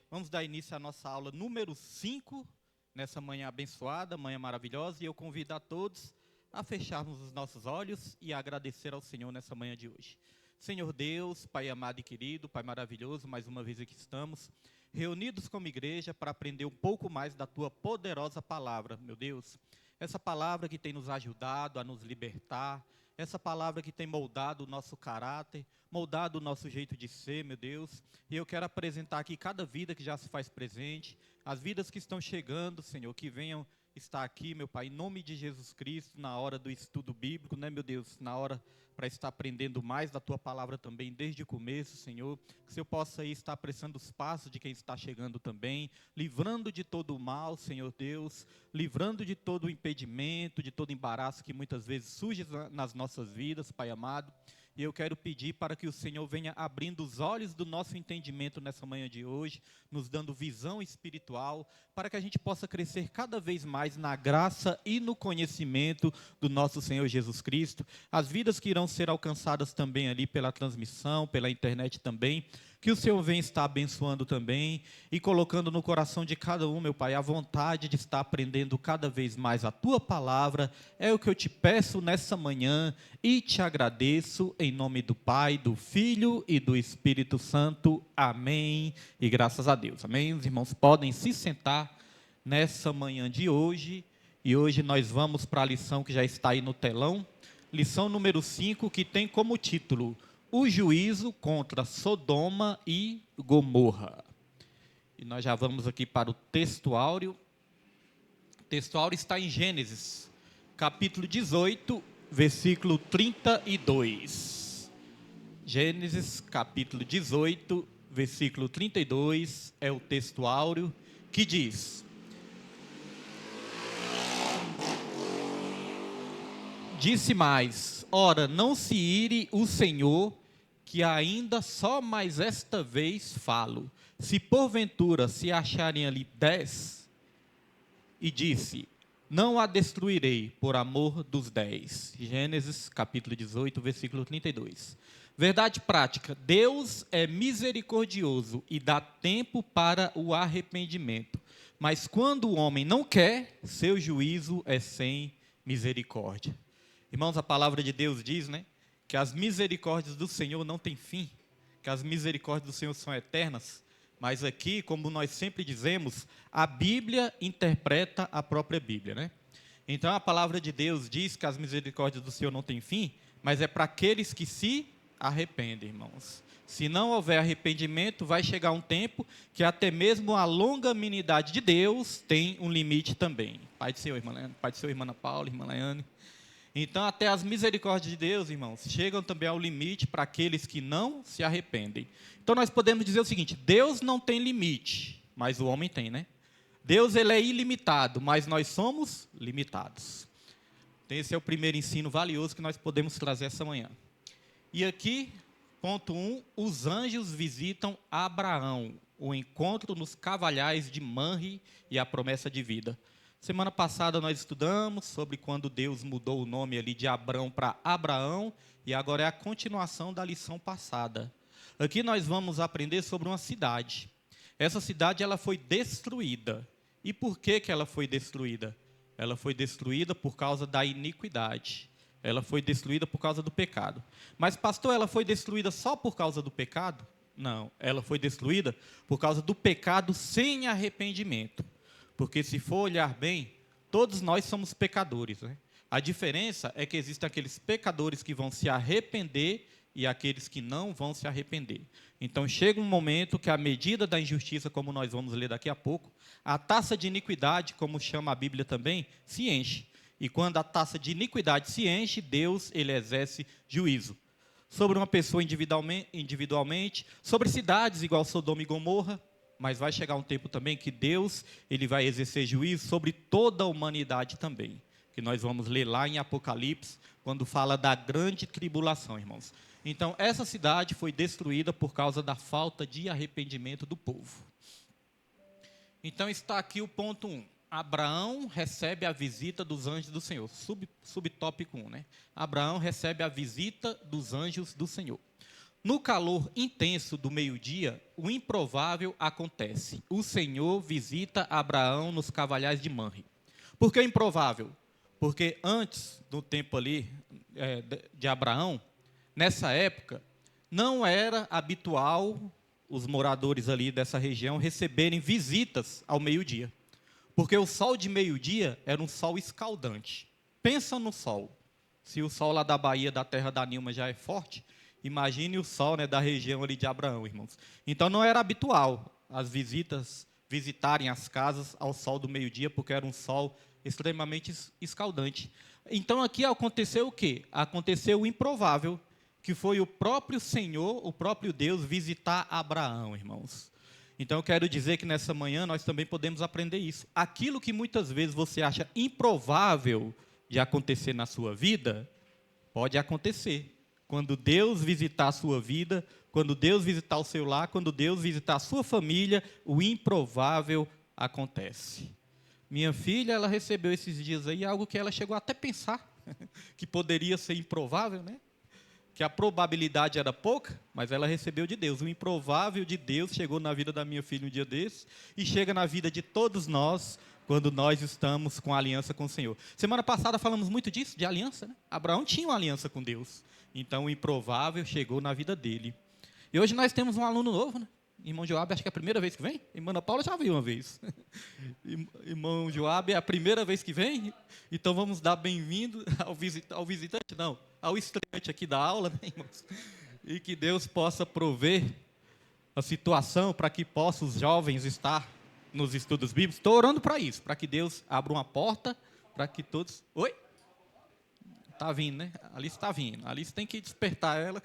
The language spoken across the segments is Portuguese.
Vamos dar início à nossa aula número 5, nessa manhã abençoada, manhã maravilhosa, e eu convido a todos a fecharmos os nossos olhos e a agradecer ao Senhor nessa manhã de hoje. Senhor Deus, Pai amado e querido, Pai maravilhoso, mais uma vez aqui estamos, reunidos como igreja para aprender um pouco mais da Tua poderosa palavra, meu Deus. Essa palavra que tem nos ajudado a nos libertar, essa palavra que tem moldado o nosso caráter, moldado o nosso jeito de ser, meu Deus. E eu quero apresentar aqui cada vida que já se faz presente, as vidas que estão chegando, Senhor, que venham estar aqui, meu Pai, em nome de Jesus Cristo, na hora do estudo bíblico, né, meu Deus, na hora para estar aprendendo mais da Tua palavra também, desde o começo, Senhor, que o Senhor possa aí estar apressando os passos de quem está chegando também, livrando de todo o mal, Senhor Deus, livrando de todo o impedimento, de todo embaraço que muitas vezes surge nas nossas vidas, Pai amado. E eu quero pedir para que o Senhor venha abrindo os olhos do nosso entendimento nessa manhã de hoje, nos dando visão espiritual, para que a gente possa crescer cada vez mais na graça e no conhecimento do nosso Senhor Jesus Cristo. As vidas que irão ser alcançadas também ali pela transmissão, pela internet também, que o Senhor venha estar abençoando também e colocando no coração de cada um, meu Pai, a vontade de estar aprendendo cada vez mais a Tua palavra. É o que eu te peço nessa manhã e te agradeço em nome do Pai, do Filho e do Espírito Santo. Amém. E graças a Deus. Amém. Os irmãos podem se sentar nessa manhã de hoje. E hoje nós vamos para a lição que já está aí no telão. Lição número 5, que tem como título: o juízo contra Sodoma e Gomorra. E nós já vamos aqui para o texto áureo. O texto áureo está em Gênesis, capítulo 18, versículo 32. Gênesis, capítulo 18, versículo 32, é o texto áureo, que diz: disse mais, ora, não se ire o Senhor, que ainda só mais esta vez falo. Se porventura se acharem ali 10, e disse, não a destruirei por amor dos 10. Gênesis capítulo 18, versículo 32. Verdade prática, Deus é misericordioso e dá tempo para o arrependimento. Mas quando o homem não quer, seu juízo é sem misericórdia. Irmãos, a palavra de Deus diz, né, que as misericórdias do Senhor não têm fim, que as misericórdias do Senhor são eternas. Mas aqui, como nós sempre dizemos, a Bíblia interpreta a própria Bíblia, né? Então a palavra de Deus diz que as misericórdias do Senhor não têm fim, mas é para aqueles que se arrependem, irmãos. Se não houver arrependimento, vai chegar um tempo que até mesmo a longanimidade de Deus tem um limite também. Pai do Senhor, irmã Leane, Pai do Senhor, irmã Ana Paula, irmã Leane. Então, até as misericórdias de Deus, irmãos, chegam também ao limite para aqueles que não se arrependem. Então, nós podemos dizer o seguinte: Deus não tem limite, mas o homem tem, né? Deus, ele é ilimitado, mas nós somos limitados. Então, esse é o primeiro ensino valioso que nós podemos trazer essa manhã. E aqui, ponto 1, os anjos visitam Abraão, o encontro nos cavalhais de Manre e a promessa de vida. Semana passada nós estudamos sobre quando Deus mudou o nome ali de Abrão para Abraão, e agora é a continuação da lição passada. Aqui nós vamos aprender sobre uma cidade. Essa cidade, ela foi destruída. E por que ela foi destruída? Ela foi destruída por causa da iniquidade. Ela foi destruída por causa do pecado. Mas, pastor, ela foi destruída só por causa do pecado? Não, ela foi destruída por causa do pecado sem arrependimento. Porque se for olhar bem, todos nós somos pecadores, né? A diferença é que existem aqueles pecadores que vão se arrepender e aqueles que não vão se arrepender. Então chega um momento que a medida da injustiça, como nós vamos ler daqui a pouco, a taça de iniquidade, como chama a Bíblia também, se enche. E quando a taça de iniquidade se enche, Deus, ele exerce juízo. Sobre uma pessoa individualmente, sobre cidades igual Sodoma e Gomorra. Mas vai chegar um tempo também que Deus, ele vai exercer juízo sobre toda a humanidade também. Que nós vamos ler lá em Apocalipse, quando fala da grande tribulação, irmãos. Então, essa cidade foi destruída por causa da falta de arrependimento do povo. Então, está aqui o ponto 1. Abraão recebe a visita dos anjos do Senhor. Subtópico 1, né? Abraão recebe a visita dos anjos do Senhor. No calor intenso do meio-dia, o improvável acontece. O Senhor visita Abraão nos cavalhais de Manre. Por que improvável? Porque antes do tempo ali de Abraão, nessa época, não era habitual os moradores ali dessa região receberem visitas ao meio-dia. Porque o sol de meio-dia era um sol escaldante. Pensa no sol. Se o sol lá da Bahia, da terra da Nilma, já é forte, imagine o sol, né, da região ali de Abraão, irmãos. Então não era habitual as visitas visitarem as casas ao sol do meio-dia, porque era um sol extremamente escaldante. Então aqui aconteceu o quê? Aconteceu o improvável, que foi o próprio Senhor, o próprio Deus, visitar Abraão, irmãos. Então eu quero dizer que nessa manhã nós também podemos aprender isso. Aquilo que muitas vezes você acha improvável de acontecer na sua vida, pode acontecer. Quando Deus visitar a sua vida, quando Deus visitar o seu lar, quando Deus visitar a sua família, o improvável acontece. Minha filha, ela recebeu esses dias aí algo que ela chegou até a pensar, que poderia ser improvável, né? Que a probabilidade era pouca, mas ela recebeu de Deus. O improvável de Deus chegou na vida da minha filha um dia desses, e chega na vida de todos nós, quando nós estamos com a aliança com o Senhor. Semana passada falamos muito disso, de aliança, né? Abraão tinha uma aliança com Deus. Então o improvável chegou na vida dele. E hoje nós temos um aluno novo, né? Irmão Joabe, acho que é a primeira vez que vem. Irmã Ana Paula já veio uma vez. Irmão Joabe é a primeira vez que vem. Então vamos dar bem-vindo ao visitante, não, ao estreante aqui da aula, né, irmãos? E que Deus possa prover a situação para que possam os jovens estar nos estudos bíblicos. Estou orando para isso, para que Deus abra uma porta, para que todos... Oi? Está vindo, né? A Alice está vindo. A Alice tem que despertar ela.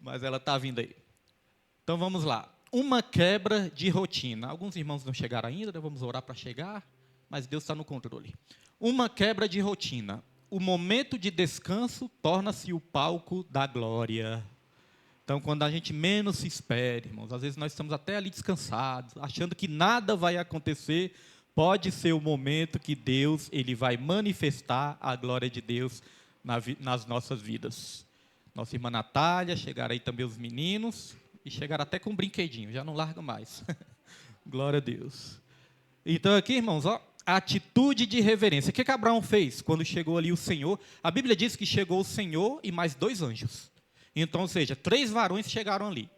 Mas ela está vindo aí. Então vamos lá. Uma quebra de rotina. Alguns irmãos não chegaram ainda, né? Vamos orar para chegar, mas Deus está no controle. Uma quebra de rotina. O momento de descanso torna-se o palco da glória. Então, quando a gente menos se espera, irmãos, às vezes nós estamos até ali descansados, achando que nada vai acontecer, pode ser o momento que Deus ele vai manifestar a glória de Deus nas nossas vidas. Nossa irmã Natália, chegaram aí também os meninos, e chegaram até com um brinquedinho, já não larga mais. Glória a Deus. Então aqui, irmãos, ó, a atitude de reverência. O que Abraão fez quando chegou ali o Senhor? A Bíblia diz que chegou o Senhor e mais 2 anjos. Então, ou seja, 3 varões chegaram ali.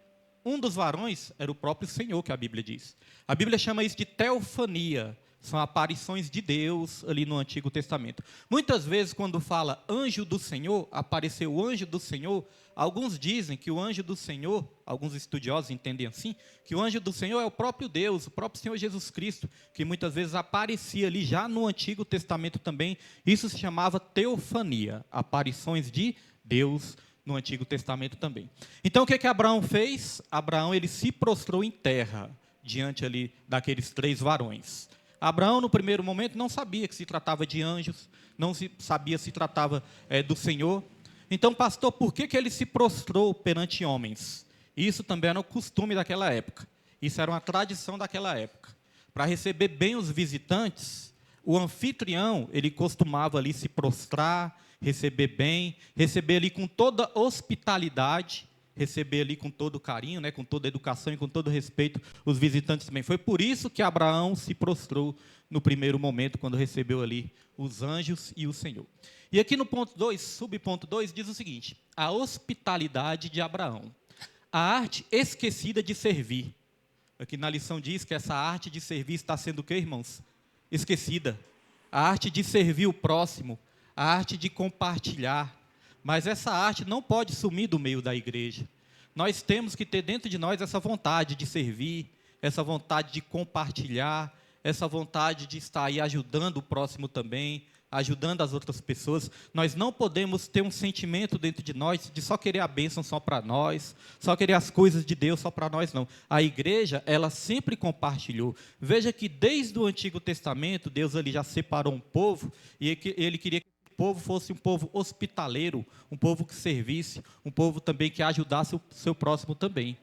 Um dos varões era o próprio Senhor, que a Bíblia diz. A Bíblia chama isso de teofania. São aparições de Deus ali no Antigo Testamento. Muitas vezes, quando fala anjo do Senhor, apareceu o anjo do Senhor, alguns dizem que o anjo do Senhor, alguns estudiosos entendem assim, que o anjo do Senhor é o próprio Deus, o próprio Senhor Jesus Cristo, que muitas vezes aparecia ali já no Antigo Testamento também. Isso se chamava teofania, aparições de Deus no Antigo Testamento também. Então, o que Abraão fez? Abraão ele se prostrou em terra, diante ali daqueles 3 varões. Abraão, no primeiro momento, não sabia que se tratava de anjos, não sabia se tratava do Senhor. Então, pastor, por que ele se prostrou perante homens? Isso também era o costume daquela época. Isso era uma tradição daquela época. Para receber bem os visitantes, o anfitrião, ele costumava ali se prostrar, receber bem, receber ali com toda hospitalidade, receber ali com todo carinho, né, com toda educação e com todo respeito os visitantes também. Foi por isso que Abraão se prostrou no primeiro momento, quando recebeu ali os anjos e o Senhor. E aqui no ponto 2, subponto 2, diz o seguinte: a hospitalidade de Abraão. A arte esquecida de servir. Aqui na lição diz que essa arte de servir está sendo o quê, irmãos? Esquecida. A arte de servir o próximo, a arte de compartilhar. Mas essa arte não pode sumir do meio da igreja. Nós temos que ter dentro de nós essa vontade de servir, essa vontade de compartilhar, essa vontade de estar aí ajudando o próximo também, ajudando as outras pessoas. Nós não podemos ter um sentimento dentro de nós de só querer a bênção só para nós, só querer as coisas de Deus só para nós, não. A igreja, ela sempre compartilhou. Veja que desde o Antigo Testamento, Deus ali já separou um povo, e ele queria que o povo fosse um povo hospitaleiro, um povo que servisse, um povo também que ajudasse o seu próximo também.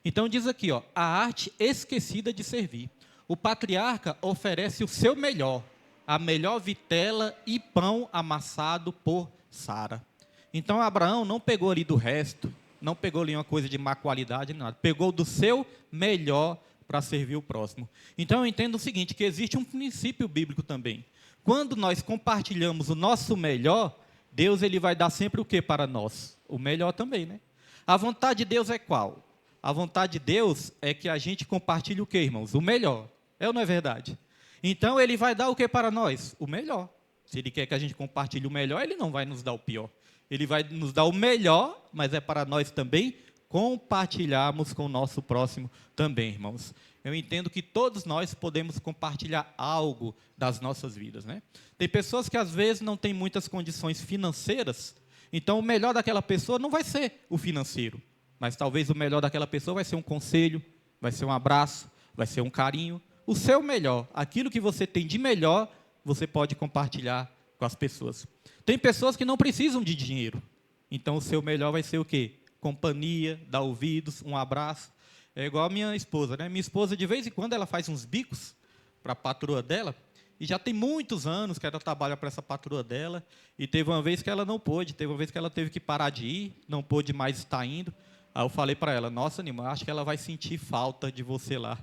Então diz aqui, ó, a arte esquecida de servir. O patriarca oferece o seu melhor, a melhor vitela e pão amassado por Sara. Então Abraão não pegou ali do resto, não pegou ali uma coisa de má qualidade, nada. Pegou do seu melhor para servir o próximo. Então eu entendo o seguinte, que existe um princípio bíblico também. Quando nós compartilhamos o nosso melhor, Deus ele vai dar sempre o que para nós? O melhor também, né? A vontade de Deus é qual? A vontade de Deus é que a gente compartilhe o que, irmãos? O melhor. É ou não é verdade? Então ele vai dar o que para nós? O melhor. Se ele quer que a gente compartilhe o melhor, ele não vai nos dar o pior. Ele vai nos dar o melhor, mas é para nós também compartilharmos com o nosso próximo também, irmãos. Eu entendo que todos nós podemos compartilhar algo das nossas vidas, né? Tem pessoas que às vezes não têm muitas condições financeiras, então o melhor daquela pessoa não vai ser o financeiro, mas talvez o melhor daquela pessoa vai ser um conselho, vai ser um abraço, vai ser um carinho. O seu melhor, aquilo que você tem de melhor, você pode compartilhar com as pessoas. Tem pessoas que não precisam de dinheiro, então o seu melhor vai ser o quê? Companhia, dar ouvidos, um abraço. É igual a minha esposa, né? Minha esposa, de vez em quando, ela faz uns bicos para a patroa dela, e já tem muitos anos que ela trabalha para essa patroa dela, e teve uma vez que ela não pôde, teve uma vez que ela teve que parar de ir, não pôde mais estar indo. Aí eu falei para ela, nossa, Nima, acho que ela vai sentir falta de você lá,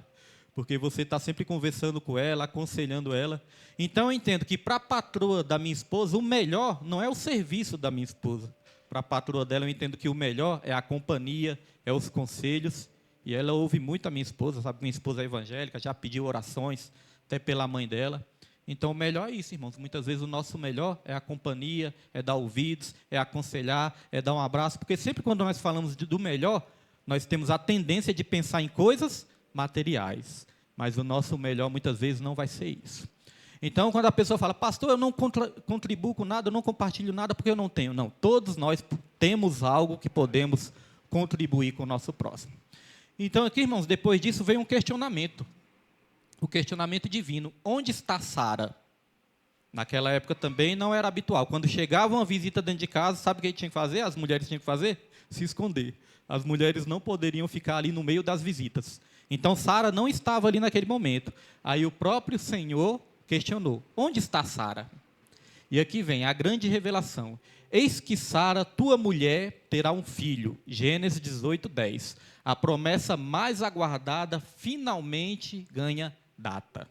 porque você está sempre conversando com ela, aconselhando ela. Então eu entendo que para a patroa da minha esposa, o melhor não é o serviço da minha esposa. Para a patroa dela, eu entendo que o melhor é a companhia, é os conselhos. E ela ouve muito a minha esposa, sabe? Minha esposa é evangélica, já pediu orações, até pela mãe dela. Então, o melhor é isso, irmãos. Muitas vezes o nosso melhor é a companhia, é dar ouvidos, é aconselhar, é dar um abraço. Porque sempre quando nós falamos do melhor, nós temos a tendência de pensar em coisas materiais. Mas o nosso melhor, muitas vezes, não vai ser isso. Então, quando a pessoa fala, pastor, eu não contribuo com nada, eu não compartilho nada porque eu não tenho. Não, todos nós temos algo que podemos contribuir com o nosso próximo. Então, aqui, irmãos, depois disso veio um questionamento. O questionamento divino. Onde está Sara? Naquela época também não era habitual. Quando chegava uma visita dentro de casa, sabe o que tinha que fazer? As mulheres tinham que fazer? Se esconder. As mulheres não poderiam ficar ali no meio das visitas. Então, Sara não estava ali naquele momento. Aí o próprio Senhor questionou, onde está Sara? E aqui vem a grande revelação. Eis que Sara, tua mulher, terá um filho. Gênesis 18, 10. A promessa mais aguardada finalmente ganha data.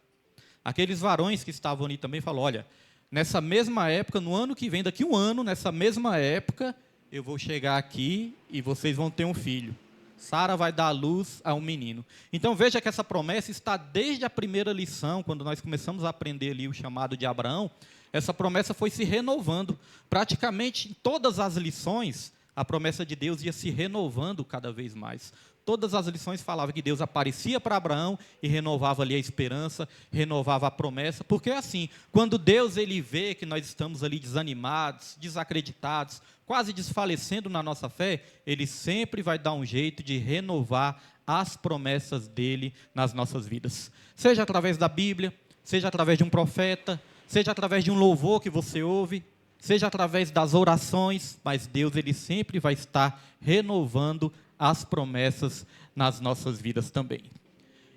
Aqueles varões que estavam ali também falaram, olha, nessa mesma época, no ano que vem, daqui um ano, nessa mesma época, eu vou chegar aqui e vocês vão ter um filho. Sara vai dar à luz a um menino. Então veja que essa promessa está desde a primeira lição, quando nós começamos a aprender ali o chamado de Abraão, essa promessa foi se renovando. Praticamente em todas as lições, a promessa de Deus ia se renovando cada vez mais. Todas as lições falavam que Deus aparecia para Abraão e renovava ali a esperança, renovava a promessa, porque é assim, quando Deus ele vê que nós estamos ali desanimados, desacreditados, quase desfalecendo na nossa fé, ele sempre vai dar um jeito de renovar as promessas dele nas nossas vidas. Seja através da Bíblia, seja através de um profeta, seja através de um louvor que você ouve, seja através das orações, mas Deus ele sempre vai estar renovando as promessas nas nossas vidas também.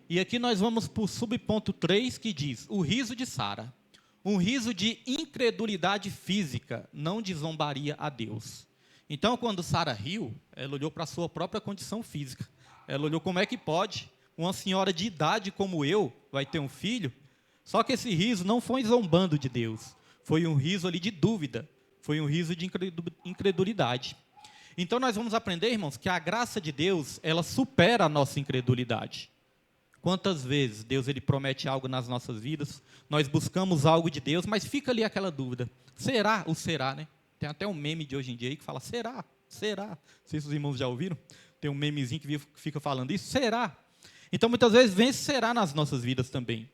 E aqui nós vamos para o subponto 3, que diz, o riso de Sara. Um riso de incredulidade física, não de zombaria a Deus. Então, quando Sara riu, ela olhou para a sua própria condição física. Ela olhou como é que pode, uma senhora de idade como eu, vai ter um filho. Só que esse riso não foi zombando de Deus. Foi um riso ali de dúvida. Foi um riso de incredulidade. Então, nós vamos aprender, irmãos, que a graça de Deus, ela supera a nossa incredulidade. Quantas vezes Deus ele promete algo nas nossas vidas, nós buscamos algo de Deus, mas fica ali aquela dúvida. Será? O será, né? Tem até um meme de hoje em dia aí que fala, será? Será? Não sei se os irmãos já ouviram. Tem um memezinho que fica falando isso. Será? Então, muitas vezes, vem esse será nas nossas vidas também.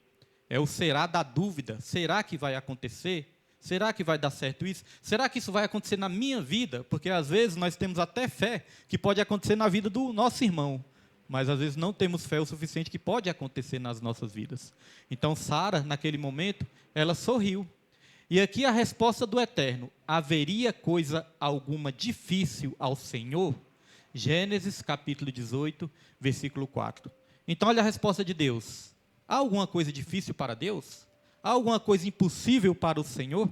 É o será da dúvida. Será que vai acontecer? Será que vai dar certo isso? Será que isso vai acontecer na minha vida? Porque, às vezes, nós temos até fé que pode acontecer na vida do nosso irmão. Mas, às vezes, não temos fé o suficiente que pode acontecer nas nossas vidas. Então, Sara, naquele momento, ela sorriu. E aqui a resposta do Eterno. Haveria coisa alguma difícil ao Senhor? Gênesis, capítulo 18, versículo 4. Então, olha a resposta de Deus. Há alguma coisa difícil para Deus? Há alguma coisa impossível para o Senhor?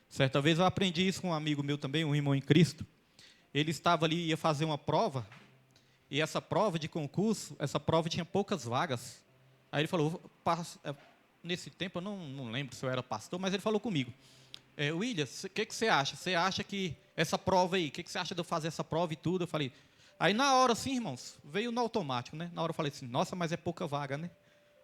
Certa vez eu aprendi isso com um amigo meu também, um irmão em Cristo. ele estava ali, ia fazer uma prova, e essa prova de concurso, essa prova tinha poucas vagas. Aí ele falou, nesse tempo, eu não lembro se eu era pastor, mas ele falou comigo, William, o que você acha? Você acha que essa prova aí, o que você acha de eu fazer essa prova e tudo? Eu falei, aí na hora assim, irmãos, veio no automático, né? Na hora eu falei assim, nossa, mas é pouca vaga, né?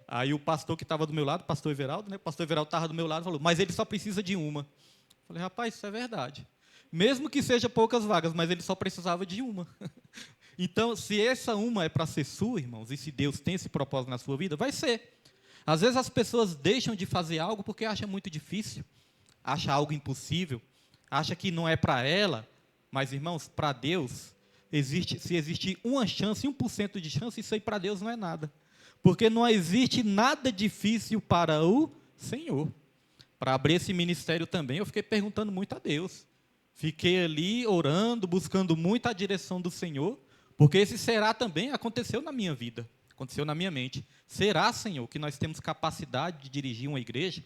Aí o pastor que estava do meu lado, o pastor Everaldo, né? O pastor Everaldo estava do meu lado e falou, mas ele só precisa de uma. Eu falei, rapaz, isso é verdade. Mesmo que seja poucas vagas, mas ele só precisava de uma. Então, se essa uma é para ser sua, irmãos, e se Deus tem esse propósito na sua vida, vai ser. Às vezes as pessoas deixam de fazer algo porque acham muito difícil, acham algo impossível, acham que não é para ela, mas, irmãos, para Deus, se existir uma chance, 1% de chance, isso aí para Deus não é nada. Porque não existe nada difícil para o Senhor. Para abrir esse ministério também, eu fiquei perguntando muito a Deus. Fiquei ali orando, buscando muito a direção do Senhor, porque esse será também aconteceu na minha vida, aconteceu na minha mente. Será, Senhor, que nós temos capacidade de dirigir uma igreja?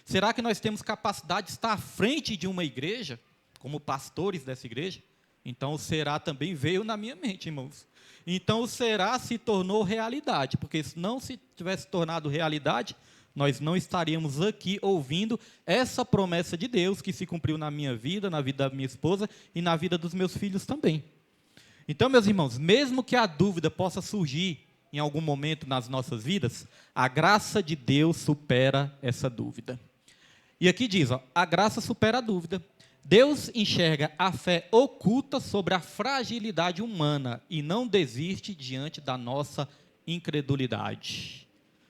Será que nós temos capacidade de estar à frente de uma igreja, como pastores dessa igreja? Então, o será também veio na minha mente, irmãos. Então, o será se tornou realidade, porque se não se tivesse tornado realidade, nós não estaríamos aqui ouvindo essa promessa de Deus que se cumpriu na minha vida, na vida da minha esposa e na vida dos meus filhos também. Então, meus irmãos, mesmo que a dúvida possa surgir em algum momento nas nossas vidas, a graça de Deus supera essa dúvida. E aqui diz, a graça supera a dúvida. Deus enxerga a fé oculta sobre a fragilidade humana e não desiste diante da nossa incredulidade.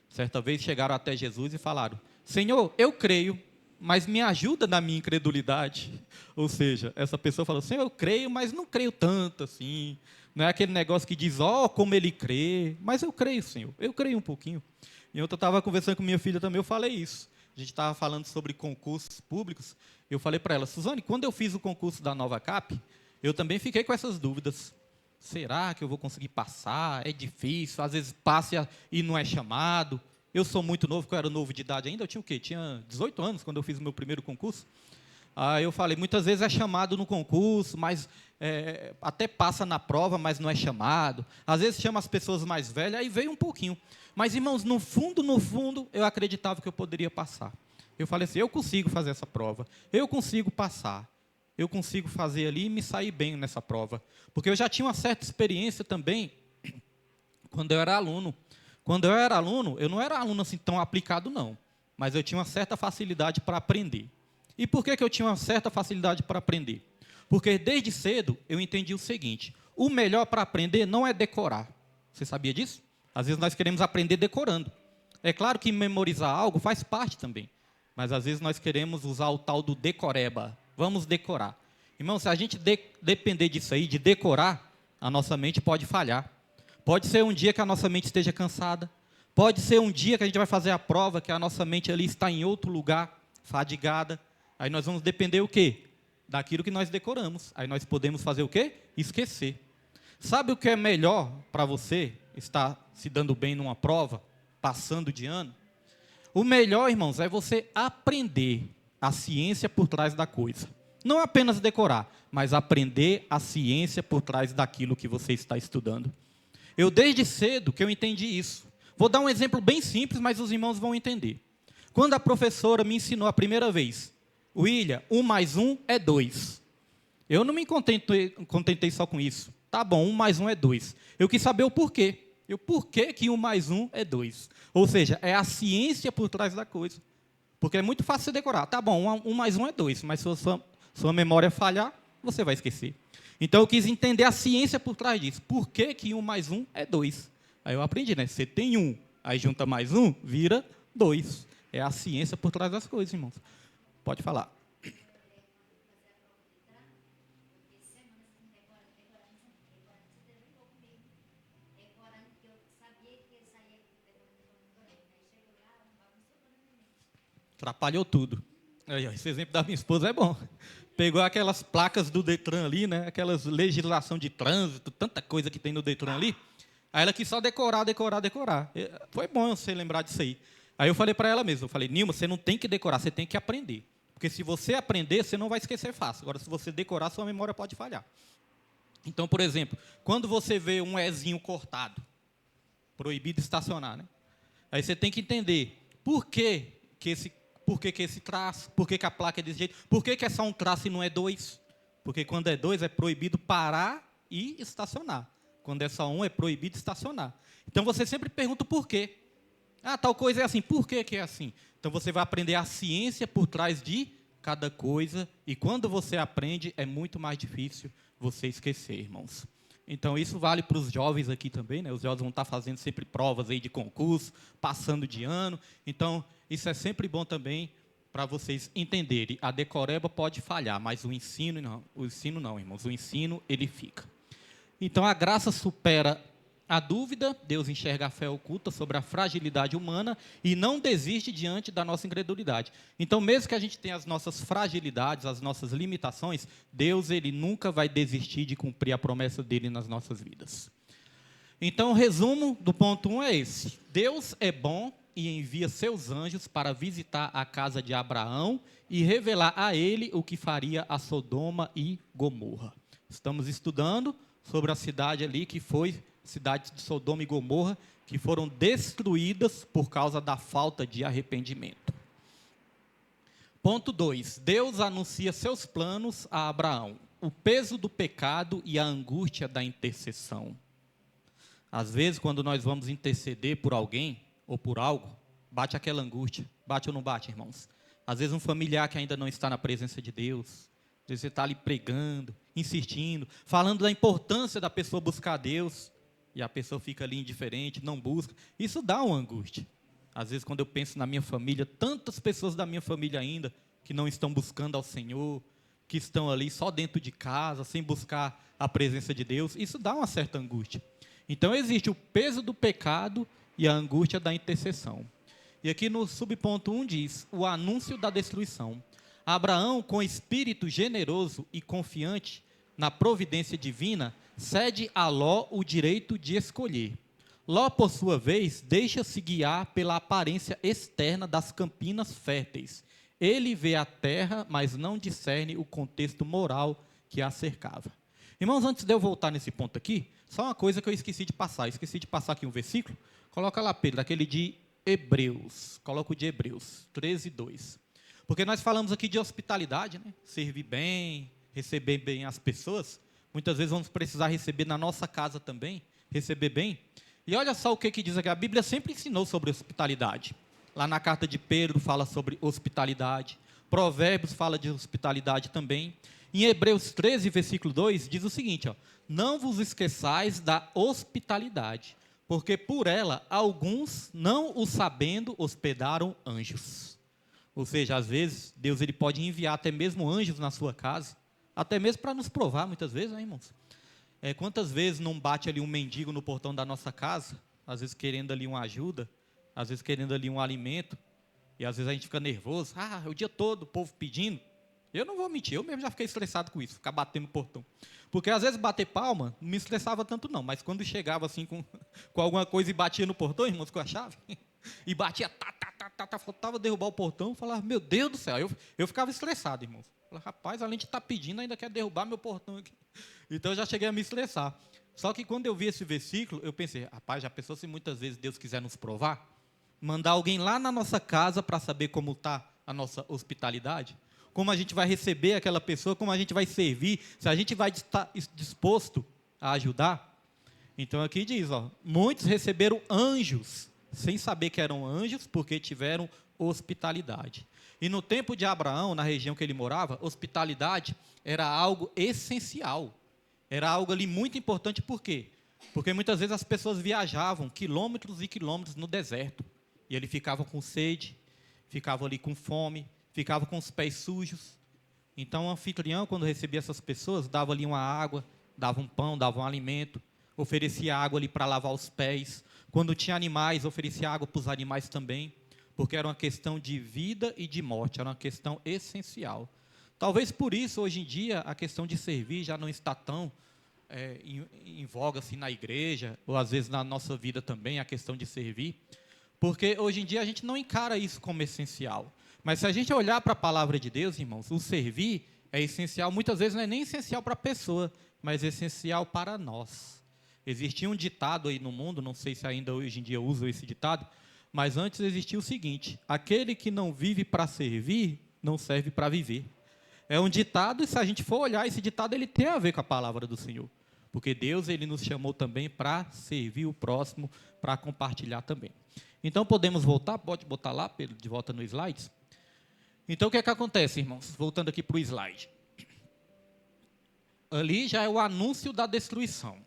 Certa vez chegaram até Jesus e falaram, Senhor, eu creio, mas me ajuda na minha incredulidade. Ou seja, essa pessoa falou, Senhor, eu creio, mas não creio tanto assim. Não é aquele negócio que diz, como ele crê. Mas eu creio, Senhor, eu creio um pouquinho. E ontem eu estava conversando com minha filha também, eu falei isso. A gente estava falando sobre concursos públicos. Eu falei para ela, Suzane, quando eu fiz o concurso da Nova Cap, eu também fiquei com essas dúvidas. Será que eu vou conseguir passar? É difícil, às vezes passa e não é chamado. Eu sou muito novo, porque eu era novo de idade ainda, eu tinha o quê? Tinha 18 anos quando eu fiz o meu primeiro concurso. Aí eu falei, muitas vezes é chamado no concurso, mas até passa na prova, mas não é chamado. Às vezes chama as pessoas mais velhas, aí veio um pouquinho. Mas, irmãos, no fundo, eu acreditava que eu poderia passar. Eu falei assim, eu consigo fazer essa prova, eu consigo passar. Eu consigo fazer ali e me sair bem nessa prova. Porque eu já tinha uma certa experiência também, quando eu era aluno. Quando eu era aluno, eu não era aluno assim tão aplicado, não. Mas eu tinha uma certa facilidade para aprender. E por que eu tinha uma certa facilidade para aprender? Porque desde cedo eu entendi o seguinte, o melhor para aprender não é decorar. Você sabia disso? Às vezes nós queremos aprender decorando. É claro que memorizar algo faz parte também. Mas às vezes nós queremos usar o tal do decoreba. Vamos decorar. Irmão, se a gente depender disso aí, de decorar, a nossa mente pode falhar. Pode ser um dia que a nossa mente esteja cansada. Pode ser um dia que a gente vai fazer a prova, que a nossa mente ali está em outro lugar, fadigada. Aí nós vamos depender o quê? Daquilo que nós decoramos. Aí nós podemos fazer o quê? Esquecer. Sabe o que é melhor para você estar se dando bem numa prova, passando de ano? O melhor, irmãos, é você aprender a ciência por trás da coisa. Não apenas decorar, mas aprender a ciência por trás daquilo que você está estudando. Eu, desde cedo, que eu entendi isso. Vou dar um exemplo bem simples, mas os irmãos vão entender. Quando a professora me ensinou a primeira vez, William, 1 mais 1 é 2. Eu não me contentei só com isso. Tá bom, 1 mais 1 é 2. Eu quis saber o porquê. Por que 1 mais 1 é 2? Ou seja, é a ciência por trás da coisa. Porque é muito fácil você decorar. Tá bom, 1 mais 1 é 2, mas se sua memória falhar, você vai esquecer. Então eu quis entender a ciência por trás disso. Por que 1 mais 1 é 2? Aí eu aprendi, né? Você tem 1, aí junta mais 1, vira 2. É a ciência por trás das coisas, irmãos. Pode falar. Atrapalhou tudo. Aí, esse exemplo da minha esposa é bom. Pegou aquelas placas do Detran ali, né? Aquelas legislação de trânsito, tanta coisa que tem no Detran ali. Aí ela quis só decorar. Foi bom você lembrar disso aí. Aí eu falei para ela mesmo, eu falei, Nilma, você não tem que decorar, você tem que aprender. Porque se você aprender, você não vai esquecer fácil. Agora, se você decorar, sua memória pode falhar. Então, por exemplo, quando você vê um Ezinho cortado, proibido estacionar, né? Aí você tem que entender por que esse traço, por que a placa é desse jeito, por que é só um traço e não é dois? Porque quando é dois é proibido parar e estacionar. Quando é só um é proibido estacionar. Então você sempre pergunta o porquê. Ah, tal coisa é assim, por que é assim? Então você vai aprender a ciência por trás de cada coisa, e quando você aprende é muito mais difícil você esquecer, irmãos. Então, isso vale para os jovens aqui também, né? Os jovens vão estar fazendo sempre provas aí de concurso, passando de ano. Então, isso é sempre bom também para vocês entenderem. A decoreba pode falhar, mas o ensino não, irmãos. O ensino, ele fica. Então, a graça supera a dúvida, Deus enxerga a fé oculta sobre a fragilidade humana e não desiste diante da nossa incredulidade. Então, mesmo que a gente tenha as nossas fragilidades, as nossas limitações, Deus, ele nunca vai desistir de cumprir a promessa dele nas nossas vidas. Então, o resumo do ponto 1 é esse. Deus é bom e envia seus anjos para visitar a casa de Abraão e revelar a ele o que faria a Sodoma e Gomorra. Estamos estudando sobre a cidade ali que foi cidades de Sodoma e Gomorra, que foram destruídas por causa da falta de arrependimento. Ponto 2. Deus anuncia seus planos a Abraão. O peso do pecado e a angústia da intercessão. Às vezes, quando nós vamos interceder por alguém ou por algo, bate aquela angústia. Bate ou não bate, irmãos? Às vezes, um familiar que ainda não está na presença de Deus. Às vezes, você está ali pregando, insistindo, falando da importância da pessoa buscar a Deus. E a pessoa fica ali indiferente, não busca. Isso dá uma angústia. Às vezes, quando eu penso na minha família, tantas pessoas da minha família ainda, que não estão buscando ao Senhor, que estão ali só dentro de casa, sem buscar a presença de Deus, isso dá uma certa angústia. Então, existe o peso do pecado e a angústia da intercessão. E aqui no subponto 1 diz, o anúncio da destruição. Abraão, com espírito generoso e confiante na providência divina, cede a Ló o direito de escolher. Ló, por sua vez, deixa-se guiar pela aparência externa das campinas férteis. Ele vê a terra, mas não discerne o contexto moral que a cercava. Irmãos, antes de eu voltar nesse ponto aqui, só uma coisa que eu esqueci de passar. Esqueci de passar aqui um versículo. Coloca lá, Pedro, aquele de Hebreus. Coloca o de Hebreus, 13, 2. Porque nós falamos aqui de hospitalidade, né? Servir bem, receber bem as pessoas. Muitas vezes vamos precisar receber na nossa casa também, receber bem. E olha só o que diz aqui, a Bíblia sempre ensinou sobre hospitalidade. Lá na carta de Pedro fala sobre hospitalidade, Provérbios fala de hospitalidade também. Em Hebreus 13, versículo 2, diz o seguinte, ó, não vos esqueçais da hospitalidade, porque por ela alguns, não o sabendo, hospedaram anjos. Ou seja, às vezes, Deus ele pode enviar até mesmo anjos na sua casa, até mesmo para nos provar, muitas vezes, né, irmãos? Quantas vezes não bate ali um mendigo no portão da nossa casa, às vezes querendo ali uma ajuda, às vezes querendo ali um alimento, e às vezes a gente fica nervoso, o dia todo o povo pedindo. Eu não vou mentir, eu mesmo já fiquei estressado com isso, ficar batendo no portão. Porque às vezes bater palma não me estressava tanto não, mas quando chegava assim com alguma coisa e batia no portão, irmãos, com a chave, e batia, faltava derrubar o portão, eu falava, meu Deus do céu, eu ficava estressado, irmãos. Falei, rapaz, além de estar pedindo, ainda quer derrubar meu portão aqui. Então, eu já cheguei a me estressar. Só que quando eu vi esse versículo, eu pensei, rapaz, já pensou se muitas vezes Deus quiser nos provar? Mandar alguém lá na nossa casa para saber como está a nossa hospitalidade? Como a gente vai receber aquela pessoa, como a gente vai servir, se a gente vai estar disposto a ajudar? Então, aqui diz, ó, muitos receberam anjos, sem saber que eram anjos, porque tiveram hospitalidade. E no tempo de Abraão, na região que ele morava, hospitalidade era algo essencial. Era algo ali muito importante, por quê? Porque muitas vezes as pessoas viajavam quilômetros e quilômetros no deserto. E ele ficava com sede, ficava ali com fome, ficava com os pés sujos. Então o anfitrião, quando recebia essas pessoas, dava ali uma água, dava um pão, dava um alimento, oferecia água ali para lavar os pés. Quando tinha animais, oferecia água para os animais também, porque era uma questão de vida e de morte, era uma questão essencial. Talvez por isso, hoje em dia, a questão de servir já não está tão em voga assim na igreja, ou às vezes na nossa vida também, a questão de servir, porque hoje em dia a gente não encara isso como essencial. Mas se a gente olhar para a palavra de Deus, irmãos, o servir é essencial, muitas vezes não é nem essencial para a pessoa, mas essencial para nós. Existia um ditado aí no mundo, não sei se ainda hoje em dia usam esse ditado, mas antes existia o seguinte: aquele que não vive para servir, não serve para viver. É um ditado, e se a gente for olhar, esse ditado ele tem a ver com a palavra do Senhor. Porque Deus ele nos chamou também para servir o próximo, para compartilhar também. Então podemos voltar, pode botar lá, Pedro, de volta no slide. Então o que é que acontece, irmãos? Voltando aqui para o slide. Ali já é o anúncio da destruição.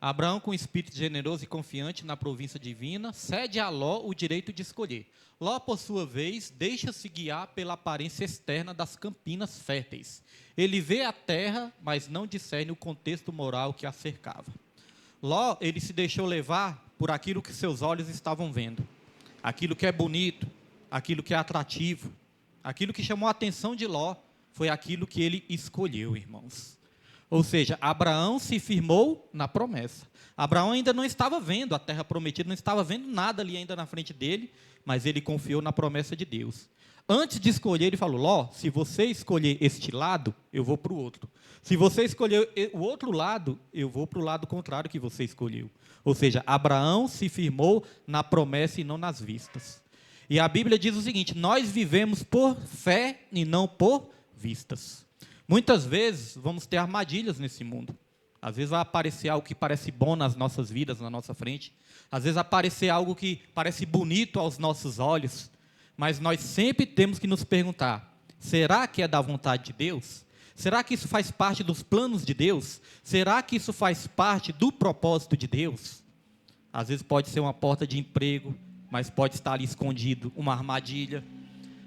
Abraão, com espírito generoso e confiante na província divina, cede a Ló o direito de escolher. Ló, por sua vez, deixa-se guiar pela aparência externa das campinas férteis. Ele vê a terra, mas não discerne o contexto moral que a cercava. Ló, ele se deixou levar por aquilo que seus olhos estavam vendo. Aquilo que é bonito, aquilo que é atrativo, aquilo que chamou a atenção de Ló, foi aquilo que ele escolheu, irmãos. Ou seja, Abraão se firmou na promessa. Abraão ainda não estava vendo a terra prometida, não estava vendo nada ali ainda na frente dele, mas ele confiou na promessa de Deus. Antes de escolher, ele falou: Ló, se você escolher este lado, eu vou para o outro. Se você escolher o outro lado, eu vou para o lado contrário que você escolheu. Ou seja, Abraão se firmou na promessa e não nas vistas. E a Bíblia diz o seguinte: nós vivemos por fé e não por vistas. Muitas vezes vamos ter armadilhas nesse mundo. Às vezes vai aparecer algo que parece bom nas nossas vidas, na nossa frente. Às vezes vai aparecer algo que parece bonito aos nossos olhos. Mas nós sempre temos que nos perguntar: será que é da vontade de Deus? Será que isso faz parte dos planos de Deus? Será que isso faz parte do propósito de Deus? Às vezes pode ser uma porta de emprego, mas pode estar ali escondido uma armadilha.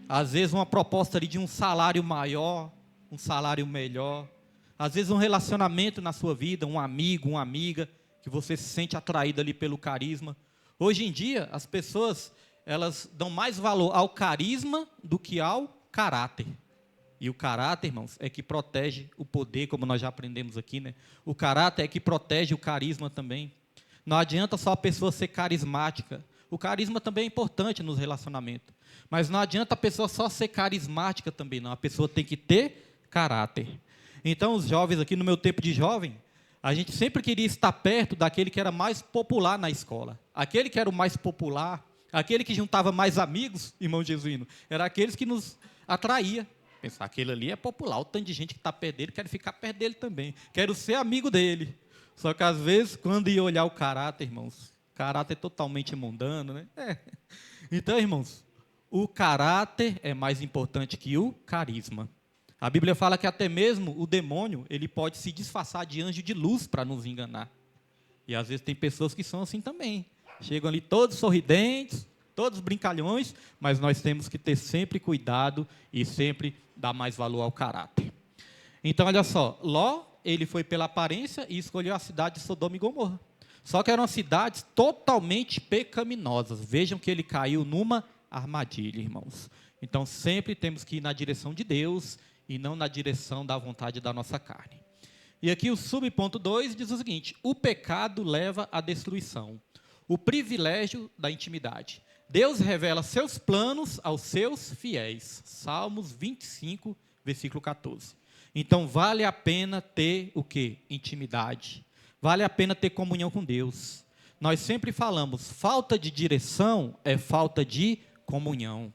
Às vezes uma proposta ali de um salário maior, um salário melhor. Às vezes um relacionamento na sua vida, um amigo, uma amiga, que você se sente atraído ali pelo carisma. Hoje em dia, as pessoas, elas dão mais valor ao carisma do que ao caráter. E o caráter, irmãos, é que protege o poder, como nós já aprendemos aqui, né? O caráter é que protege o carisma também. Não adianta só a pessoa ser carismática. O carisma também é importante nos relacionamentos. Mas não adianta a pessoa só ser carismática também, não. A pessoa tem que ter caráter. Então, os jovens aqui, no meu tempo de jovem, a gente sempre queria estar perto daquele que era mais popular na escola. Aquele que era o mais popular, aquele que juntava mais amigos, irmão jesuíno, era aqueles que nos atraía. Pensar, aquele ali é popular, o tanto de gente que está perto dele, quero ficar perto dele também. Quero ser amigo dele. Só que, às vezes, quando ia olhar o caráter, irmãos, caráter totalmente mundano, né? Então, irmãos, o caráter é mais importante que o carisma. A Bíblia fala que até mesmo o demônio, ele pode se disfarçar de anjo de luz para nos enganar. E às vezes tem pessoas que são assim também. Chegam ali todos sorridentes, todos brincalhões, mas nós temos que ter sempre cuidado e sempre dar mais valor ao caráter. Então, olha só, Ló, ele foi pela aparência e escolheu a cidade de Sodoma e Gomorra. Só que eram cidades totalmente pecaminosas. Vejam que ele caiu numa armadilha, irmãos. Então, sempre temos que ir na direção de Deus e não na direção da vontade da nossa carne. E aqui o subponto 2 diz o seguinte: o pecado leva à destruição. O privilégio da intimidade. Deus revela seus planos aos seus fiéis. Salmos 25, versículo 14. Então, vale a pena ter o quê? Intimidade. Vale a pena ter comunhão com Deus. Nós sempre falamos, falta de direção é falta de comunhão.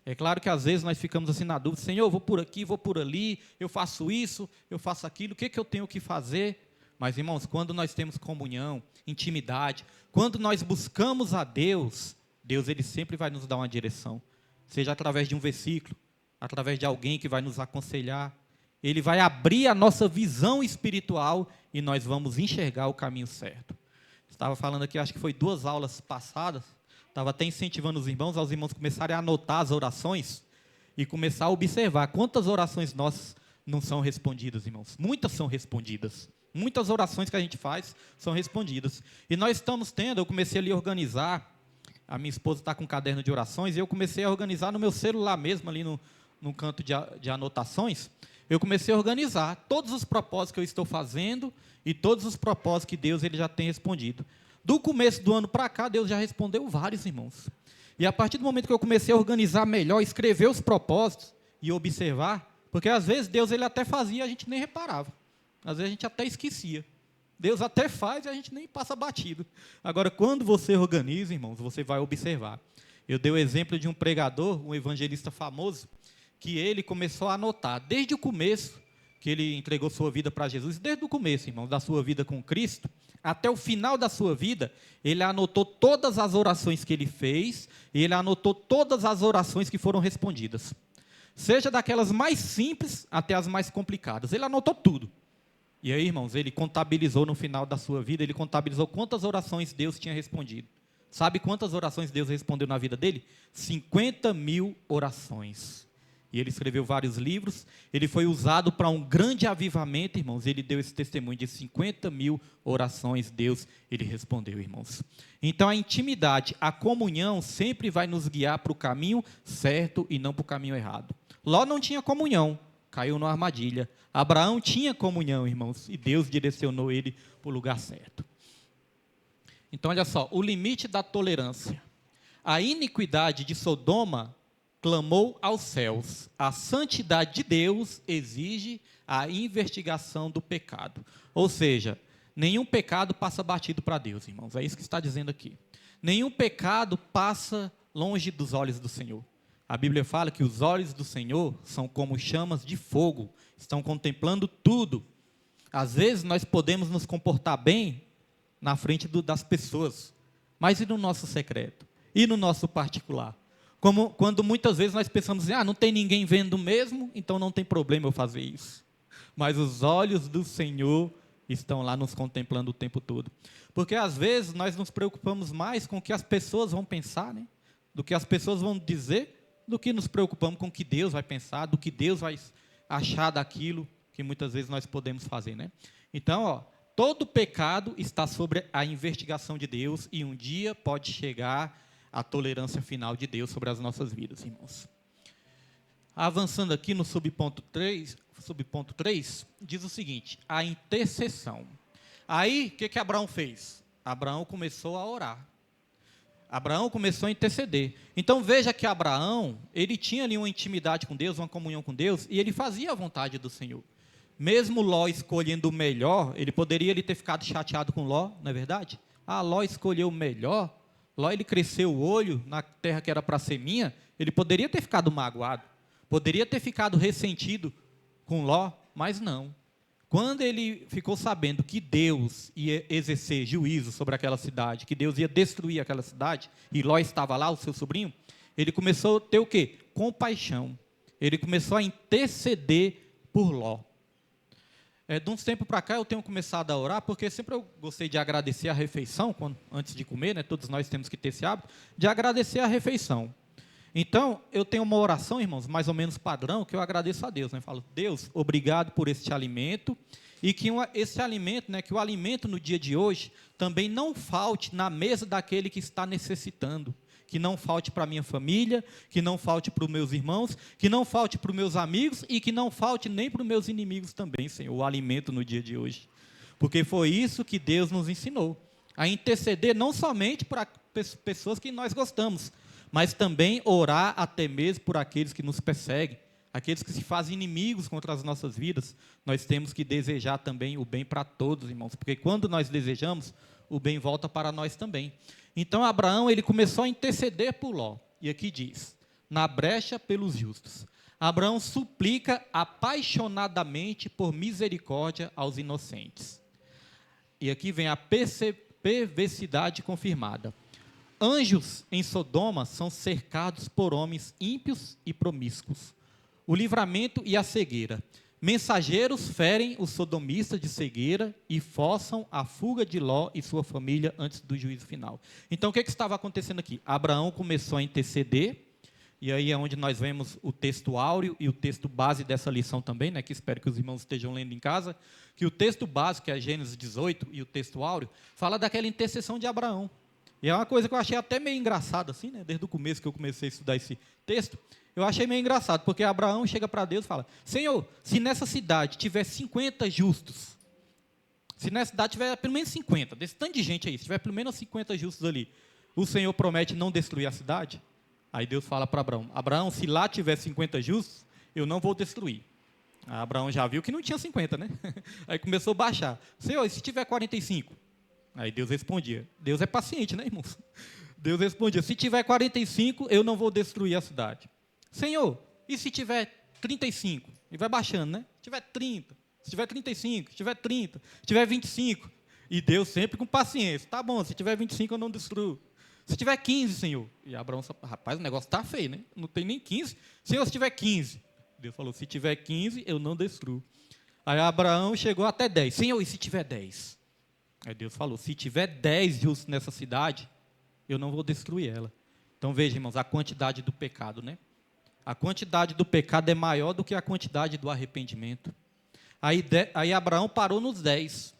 É claro que às vezes nós ficamos assim na dúvida: Senhor, eu vou por aqui, vou por ali, eu faço isso, eu faço aquilo, o que eu tenho que fazer? Mas, irmãos, quando nós temos comunhão, intimidade, quando nós buscamos a Deus, Deus ele sempre vai nos dar uma direção. Seja através de um versículo, através de alguém que vai nos aconselhar. Ele vai abrir a nossa visão espiritual e nós vamos enxergar o caminho certo. Estava falando aqui, acho que foi 2 aulas passadas, estava até incentivando os irmãos, aos irmãos começarem a anotar as orações e começar a observar quantas orações nossas não são respondidas, irmãos. Muitas são respondidas. Muitas orações que a gente faz são respondidas. E nós estamos tendo, eu comecei ali a organizar, a minha esposa está com um caderno de orações, e eu comecei a organizar no meu celular mesmo, ali no canto de anotações. Eu comecei a organizar todos os propósitos que eu estou fazendo e todos os propósitos que Deus ele já tem respondido. Do começo do ano para cá, Deus já respondeu vários, irmãos. E a partir do momento que eu comecei a organizar melhor, escrever os propósitos e observar, porque às vezes Deus ele até fazia e a gente nem reparava. Às vezes a gente até esquecia. Deus até faz e a gente nem passa batido. Agora, quando você organiza, irmãos, você vai observar. Eu dei o exemplo de um pregador, um evangelista famoso, que ele começou a anotar, desde o começo, que ele entregou sua vida para Jesus, desde o começo, irmãos, da sua vida com Cristo, até o final da sua vida, ele anotou todas as orações que ele fez, e ele anotou todas as orações que foram respondidas. Seja daquelas mais simples até as mais complicadas. Ele anotou tudo. E aí, irmãos, ele contabilizou no final da sua vida, ele contabilizou quantas orações Deus tinha respondido. Sabe quantas orações Deus respondeu na vida dele? 50.000 orações. E ele escreveu vários livros, ele foi usado para um grande avivamento, irmãos, ele deu esse testemunho de 50.000 orações, Deus, ele respondeu, irmãos. Então, a intimidade, a comunhão sempre vai nos guiar para o caminho certo e não para o caminho errado. Ló não tinha comunhão, caiu numa armadilha. Abraão tinha comunhão, irmãos, e Deus direcionou ele para o lugar certo. Então, olha só, o limite da tolerância. A iniquidade de Sodoma clamou aos céus. A santidade de Deus exige a investigação do pecado. Ou seja, nenhum pecado passa batido para Deus, irmãos. É isso que está dizendo aqui. Nenhum pecado passa longe dos olhos do Senhor. A Bíblia fala que os olhos do Senhor são como chamas de fogo, estão contemplando tudo. Às vezes nós podemos nos comportar bem na frente das pessoas, mas e no nosso secreto? E no nosso particular? Quando muitas vezes nós pensamos assim, não tem ninguém vendo mesmo, então não tem problema eu fazer isso. Mas os olhos do Senhor estão lá nos contemplando o tempo todo. Porque às vezes nós nos preocupamos mais com o que as pessoas vão pensar, né? Do que as pessoas vão dizer, do que nos preocupamos com o que Deus vai pensar, do que Deus vai achar daquilo que muitas vezes nós podemos fazer, né? Então, todo pecado está sobre a investigação de Deus e um dia pode chegar a tolerância final de Deus sobre as nossas vidas, irmãos. Avançando aqui no subponto 3, diz o seguinte, a intercessão. Aí, o que Abraão fez? Abraão começou a orar. Abraão começou a interceder. Então, veja que Abraão, ele tinha ali uma intimidade com Deus, uma comunhão com Deus, e ele fazia a vontade do Senhor. Mesmo Ló escolhendo o melhor, ele poderia ter ficado chateado com Ló, não é verdade? Ló escolheu o melhor, Ló ele cresceu o olho na terra que era para ser minha, ele poderia ter ficado magoado, poderia ter ficado ressentido com Ló, mas não. Quando ele ficou sabendo que Deus ia exercer juízo sobre aquela cidade, que Deus ia destruir aquela cidade, e Ló estava lá, o seu sobrinho, ele começou a ter o quê? Compaixão. Ele começou a interceder por Ló. De uns tempos para cá eu tenho começado a orar, porque sempre eu gostei de agradecer a refeição, antes de comer, né, todos nós temos que ter esse hábito, de agradecer a refeição. Então, eu tenho uma oração, irmãos, mais ou menos padrão, que eu agradeço a Deus, né? Falo, Deus, obrigado por este alimento, e que esse alimento, né, que o alimento no dia de hoje, também não falte na mesa daquele que está necessitando, que não falte para a minha família, que não falte para os meus irmãos, que não falte para os meus amigos, e que não falte nem para os meus inimigos também, Senhor, o alimento no dia de hoje. Porque foi isso que Deus nos ensinou, a interceder não somente por pessoas que nós gostamos, mas também orar até mesmo por aqueles que nos perseguem, aqueles que se fazem inimigos contra as nossas vidas. Nós temos que desejar também o bem para todos, irmãos, porque quando nós desejamos, o bem volta para nós também. Então, Abraão, ele começou a interceder por Ló, e aqui diz, na brecha pelos justos. Abraão suplica apaixonadamente por misericórdia aos inocentes. E aqui vem a perversidade confirmada. Anjos em Sodoma são cercados por homens ímpios e promíscuos. O livramento e a cegueira. Mensageiros ferem os sodomistas de cegueira e forçam a fuga de Ló e sua família antes do juízo final. Então, o que estava acontecendo aqui? Abraão começou a interceder, e aí é onde nós vemos o texto áureo e o texto base dessa lição também, né, que espero que os irmãos estejam lendo em casa, que o texto base, que é Gênesis 18, e o texto áureo, fala daquela intercessão de Abraão. E é uma coisa que eu achei até meio engraçada, assim, né, desde o começo que eu comecei a estudar esse texto, eu achei meio engraçado, porque Abraão chega para Deus e fala, Senhor, se nessa cidade tiver 50 justos, se nessa cidade tiver pelo menos 50, desse tanto de gente aí, se tiver pelo menos 50 justos ali, o Senhor promete não destruir a cidade? Aí Deus fala para Abraão, Abraão, se lá tiver 50 justos, eu não vou destruir. Abraão já viu que não tinha 50, né? Aí começou a baixar. Senhor, e se tiver 45? Aí Deus respondia. Deus é paciente, né, irmãos? Deus respondia, se tiver 45, eu não vou destruir a cidade. Senhor, e se tiver 35? E vai baixando, né? Se tiver 30, se tiver 35, se tiver 30, se tiver 25. E Deus sempre com paciência. Tá bom, se tiver 25 eu não destruo. Se tiver 15, Senhor. E Abraão, rapaz, o negócio está feio, né? Não tem nem 15. Senhor, se tiver 15. Deus falou, se tiver 15, eu não destruo. Aí Abraão chegou até 10. Senhor, e se tiver 10? Aí Deus falou, se tiver 10 justos nessa cidade, eu não vou destruir ela. Então veja, irmãos, a quantidade do pecado, né? A quantidade do pecado é maior do que a quantidade do arrependimento. Aí Abraão parou nos 10.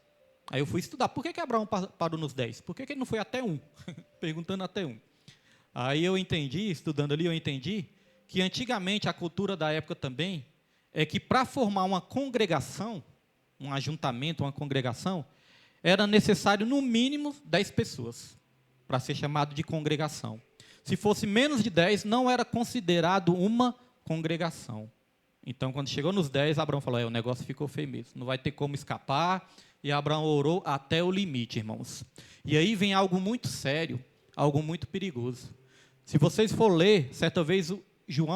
Aí eu fui estudar, por que Abraão parou nos 10? Por que ele não foi até 1? Perguntando até 1. Aí eu entendi, estudando ali, eu entendi que antigamente a cultura da época também é que para formar uma congregação, um ajuntamento, uma congregação, era necessário no mínimo 10 pessoas para ser chamado de congregação. Se fosse menos de 10, não era considerado uma congregação. Então, quando chegou nos 10, Abraão falou, o negócio ficou feio mesmo, não vai ter como escapar, e Abraão orou até o limite, irmãos. E aí vem algo muito sério, algo muito perigoso. Se vocês for ler, certa vez o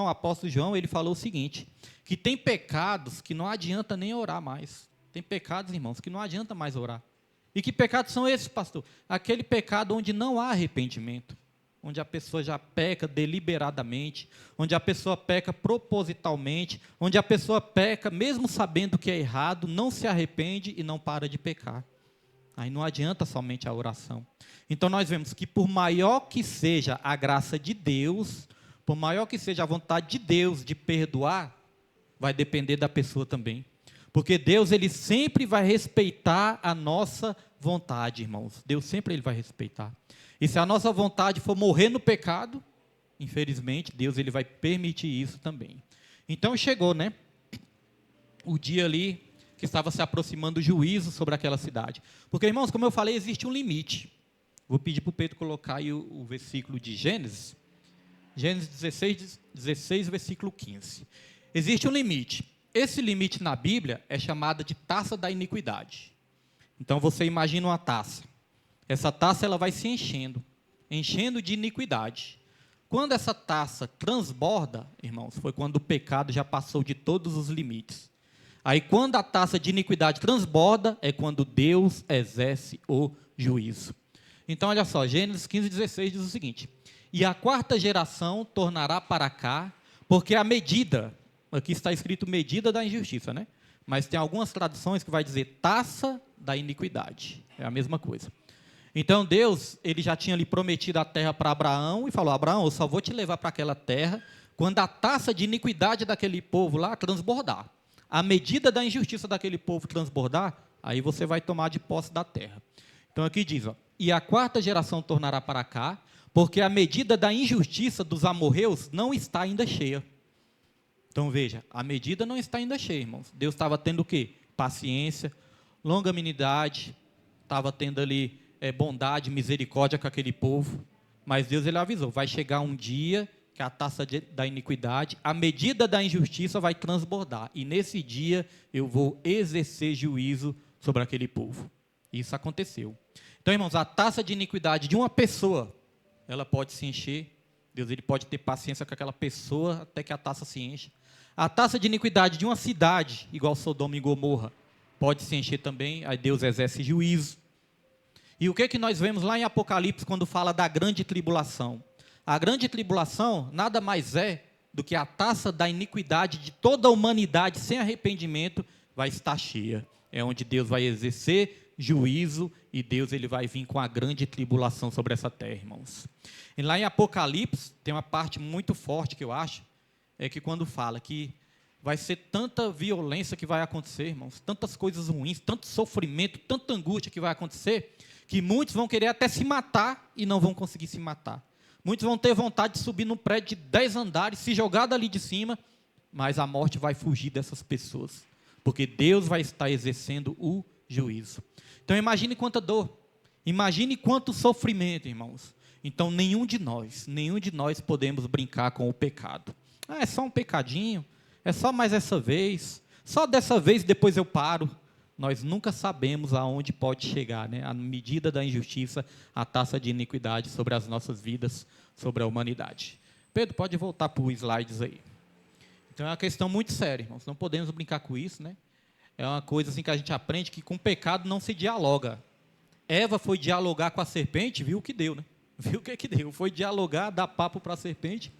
apóstolo João, ele falou o seguinte, que tem pecados que não adianta nem orar mais. Tem pecados, irmãos, que não adianta mais orar. E que pecados são esses, pastor? Aquele pecado onde não há arrependimento, onde a pessoa já peca deliberadamente, onde a pessoa peca propositalmente, onde a pessoa peca mesmo sabendo que é errado, não se arrepende e não para de pecar. Aí não adianta somente a oração. Então nós vemos que por maior que seja a graça de Deus, por maior que seja a vontade de Deus de perdoar, vai depender da pessoa também. Porque Deus, ele sempre vai respeitar a nossa vontade, irmãos. Deus sempre ele vai respeitar. E se a nossa vontade for morrer no pecado, infelizmente, Deus ele vai permitir isso também. Então chegou, né? O dia ali que estava se aproximando o juízo sobre aquela cidade. Porque, irmãos, como eu falei, existe um limite. Vou pedir para o Pedro colocar aí o versículo de Gênesis. Gênesis 16, versículo 15. Existe um limite. Esse limite na Bíblia é chamado de taça da iniquidade. Então você imagina uma taça. Essa taça ela vai se enchendo de iniquidade. Quando essa taça transborda, irmãos, foi quando o pecado já passou de todos os limites. Aí quando a taça de iniquidade transborda, é quando Deus exerce o juízo. Então olha só, Gênesis 15:16 diz o seguinte, e a quarta geração tornará para cá, porque a medida, aqui está escrito medida da injustiça, né? Mas tem algumas traduções que vai dizer taça da iniquidade, é a mesma coisa. Então Deus, ele já tinha lhe prometido a terra para Abraão, e falou, Abraão, eu só vou te levar para aquela terra, quando a taça de iniquidade daquele povo lá transbordar. A medida da injustiça daquele povo transbordar, aí você vai tomar de posse da terra. Então aqui diz, e a quarta geração tornará para cá, porque a medida da injustiça dos amorreus não está ainda cheia. Então veja, a medida não está ainda cheia, irmãos. Deus estava tendo o quê? Paciência, longanimidade, estava tendo ali bondade, misericórdia com aquele povo. Mas Deus ele avisou, vai chegar um dia que a taça da iniquidade, a medida da injustiça vai transbordar. E nesse dia eu vou exercer juízo sobre aquele povo. Isso aconteceu. Então, irmãos, a taça de iniquidade de uma pessoa, ela pode se encher. Deus ele pode ter paciência com aquela pessoa até que a taça se encha. A taça de iniquidade de uma cidade, igual Sodoma e Gomorra, pode se encher também, aí Deus exerce juízo. E o que nós vemos lá em Apocalipse, quando fala da grande tribulação? A grande tribulação nada mais é do que a taça da iniquidade de toda a humanidade sem arrependimento vai estar cheia. É onde Deus vai exercer juízo e Deus ele vai vir com a grande tribulação sobre essa terra, irmãos. E lá em Apocalipse tem uma parte muito forte que eu acho, é que quando fala que vai ser tanta violência que vai acontecer, irmãos, tantas coisas ruins, tanto sofrimento, tanta angústia que vai acontecer, que muitos vão querer até se matar e não vão conseguir se matar. Muitos vão ter vontade de subir num prédio de 10 andares, se jogar dali de cima, mas a morte vai fugir dessas pessoas, porque Deus vai estar exercendo o juízo. Então imagine quanta dor, imagine quanto sofrimento, irmãos. Então nenhum de nós podemos brincar com o pecado. É só um pecadinho, é só mais essa vez, Só dessa vez, depois eu paro. Nós nunca sabemos aonde pode chegar, né? A medida da injustiça, a taxa de iniquidade sobre as nossas vidas, sobre a humanidade. Pedro, pode voltar para os slides aí. Então é uma questão muito séria, irmãos. Não podemos brincar com isso, né? É uma coisa assim que a gente aprende que com o pecado não se dialoga. Eva foi dialogar com a serpente, viu o que deu, né? Viu o que deu? Foi dialogar, dar papo para a serpente.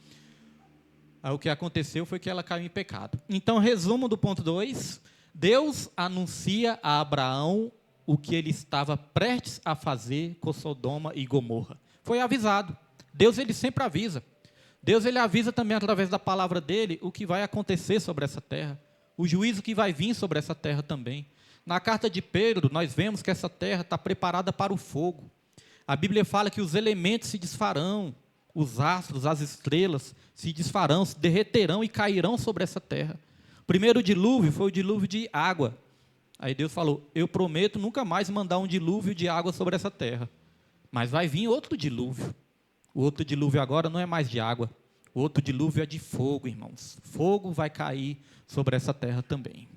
Aí o que aconteceu foi que ela caiu em pecado. Então, resumo do ponto 2. Deus anuncia a Abraão o que ele estava prestes a fazer com Sodoma e Gomorra. Foi avisado. Deus, ele sempre avisa. Deus, ele avisa também através da palavra dele o que vai acontecer sobre essa terra. O juízo que vai vir sobre essa terra também. Na carta de Pedro, nós vemos que essa terra está preparada para o fogo. A Bíblia fala que os elementos se desfarão, os astros, as estrelas se desfarão, se derreterão e cairão sobre essa terra. O primeiro dilúvio foi o dilúvio de água. Aí Deus falou, eu prometo nunca mais mandar um dilúvio de água sobre essa terra. Mas vai vir outro dilúvio. O outro dilúvio agora não é mais de água. O outro dilúvio é de fogo, irmãos. Fogo vai cair sobre essa terra também.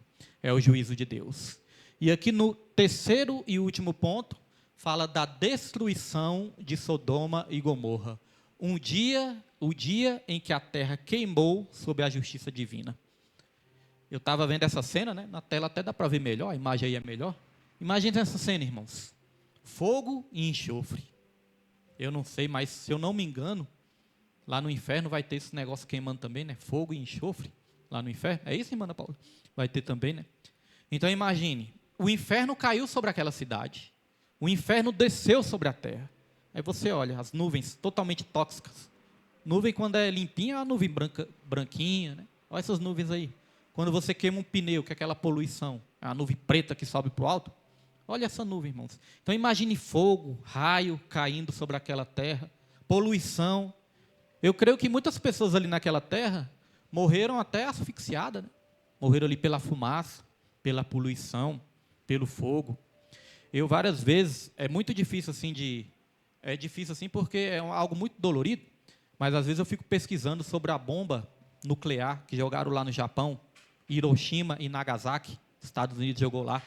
É o juízo de Deus. E aqui no terceiro e último ponto, fala da destruição de Sodoma e Gomorra. O dia em que a terra queimou sob a justiça divina. Eu estava vendo essa cena, né? Na tela até dá para ver melhor, a imagem aí é melhor. Imagine essa cena, irmãos. Fogo e enxofre. Eu não sei, mas se eu não me engano, lá no inferno vai ter esse negócio queimando também, né? Fogo e enxofre, lá no inferno. É isso, irmã Paula? Vai ter também, né? Então imagine, o inferno caiu sobre aquela cidade. O inferno desceu sobre a terra. Aí você olha, as nuvens totalmente tóxicas. Nuvem, quando é limpinha, é uma nuvem branquinha, né? Olha essas nuvens aí. Quando você queima um pneu, que é aquela poluição, é a nuvem preta que sobe para o alto. Olha essa nuvem, irmãos. Então imagine fogo, raio caindo sobre aquela terra, poluição. Eu creio que muitas pessoas ali naquela terra morreram até asfixiadas, né? Morreram ali pela fumaça, pela poluição, pelo fogo. Eu várias vezes, é muito difícil assim é difícil assim porque é algo muito dolorido, mas às vezes eu fico pesquisando sobre a bomba nuclear que jogaram lá no Japão, Hiroshima e Nagasaki, Estados Unidos jogou lá.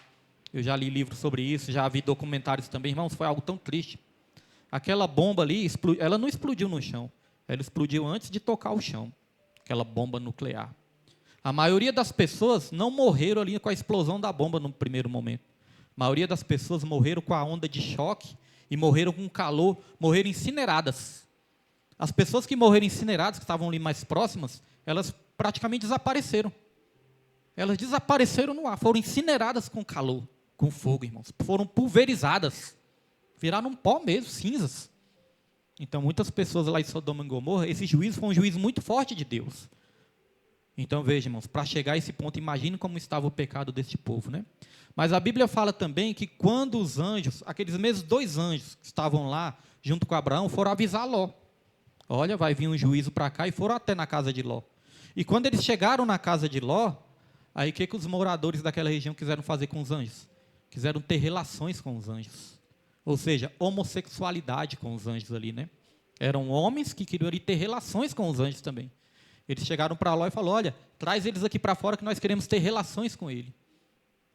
Eu já li livros sobre isso, já vi documentários também, irmãos, foi algo tão triste. Aquela bomba ali, ela não explodiu no chão, ela explodiu antes de tocar o chão, aquela bomba nuclear. A maioria das pessoas não morreram ali com a explosão da bomba no primeiro momento. A maioria das pessoas morreram com a onda de choque e morreram com calor, morreram incineradas. As pessoas que morreram incineradas, que estavam ali mais próximas, elas praticamente desapareceram. Elas desapareceram no ar, foram incineradas com calor, com fogo, irmãos. Foram pulverizadas, viraram um pó mesmo, cinzas. Então, muitas pessoas lá em Sodoma e Gomorra, esse juízo foi um juízo muito forte de Deus. Então, veja, irmãos, para chegar a esse ponto, imagine como estava o pecado deste povo, né? Mas a Bíblia fala também que quando os anjos, aqueles mesmos 2 anjos que estavam lá, junto com Abraão, foram avisar Ló. Olha, vai vir um juízo para cá, e foram até na casa de Ló. E quando eles chegaram na casa de Ló, aí o que os moradores daquela região quiseram fazer com os anjos? Quiseram ter relações com os anjos. Ou seja, homossexualidade com os anjos ali, né? Eram homens que queriam ali ter relações com os anjos também. Eles chegaram para Ló e falaram, olha, traz eles aqui para fora que nós queremos ter relações com ele.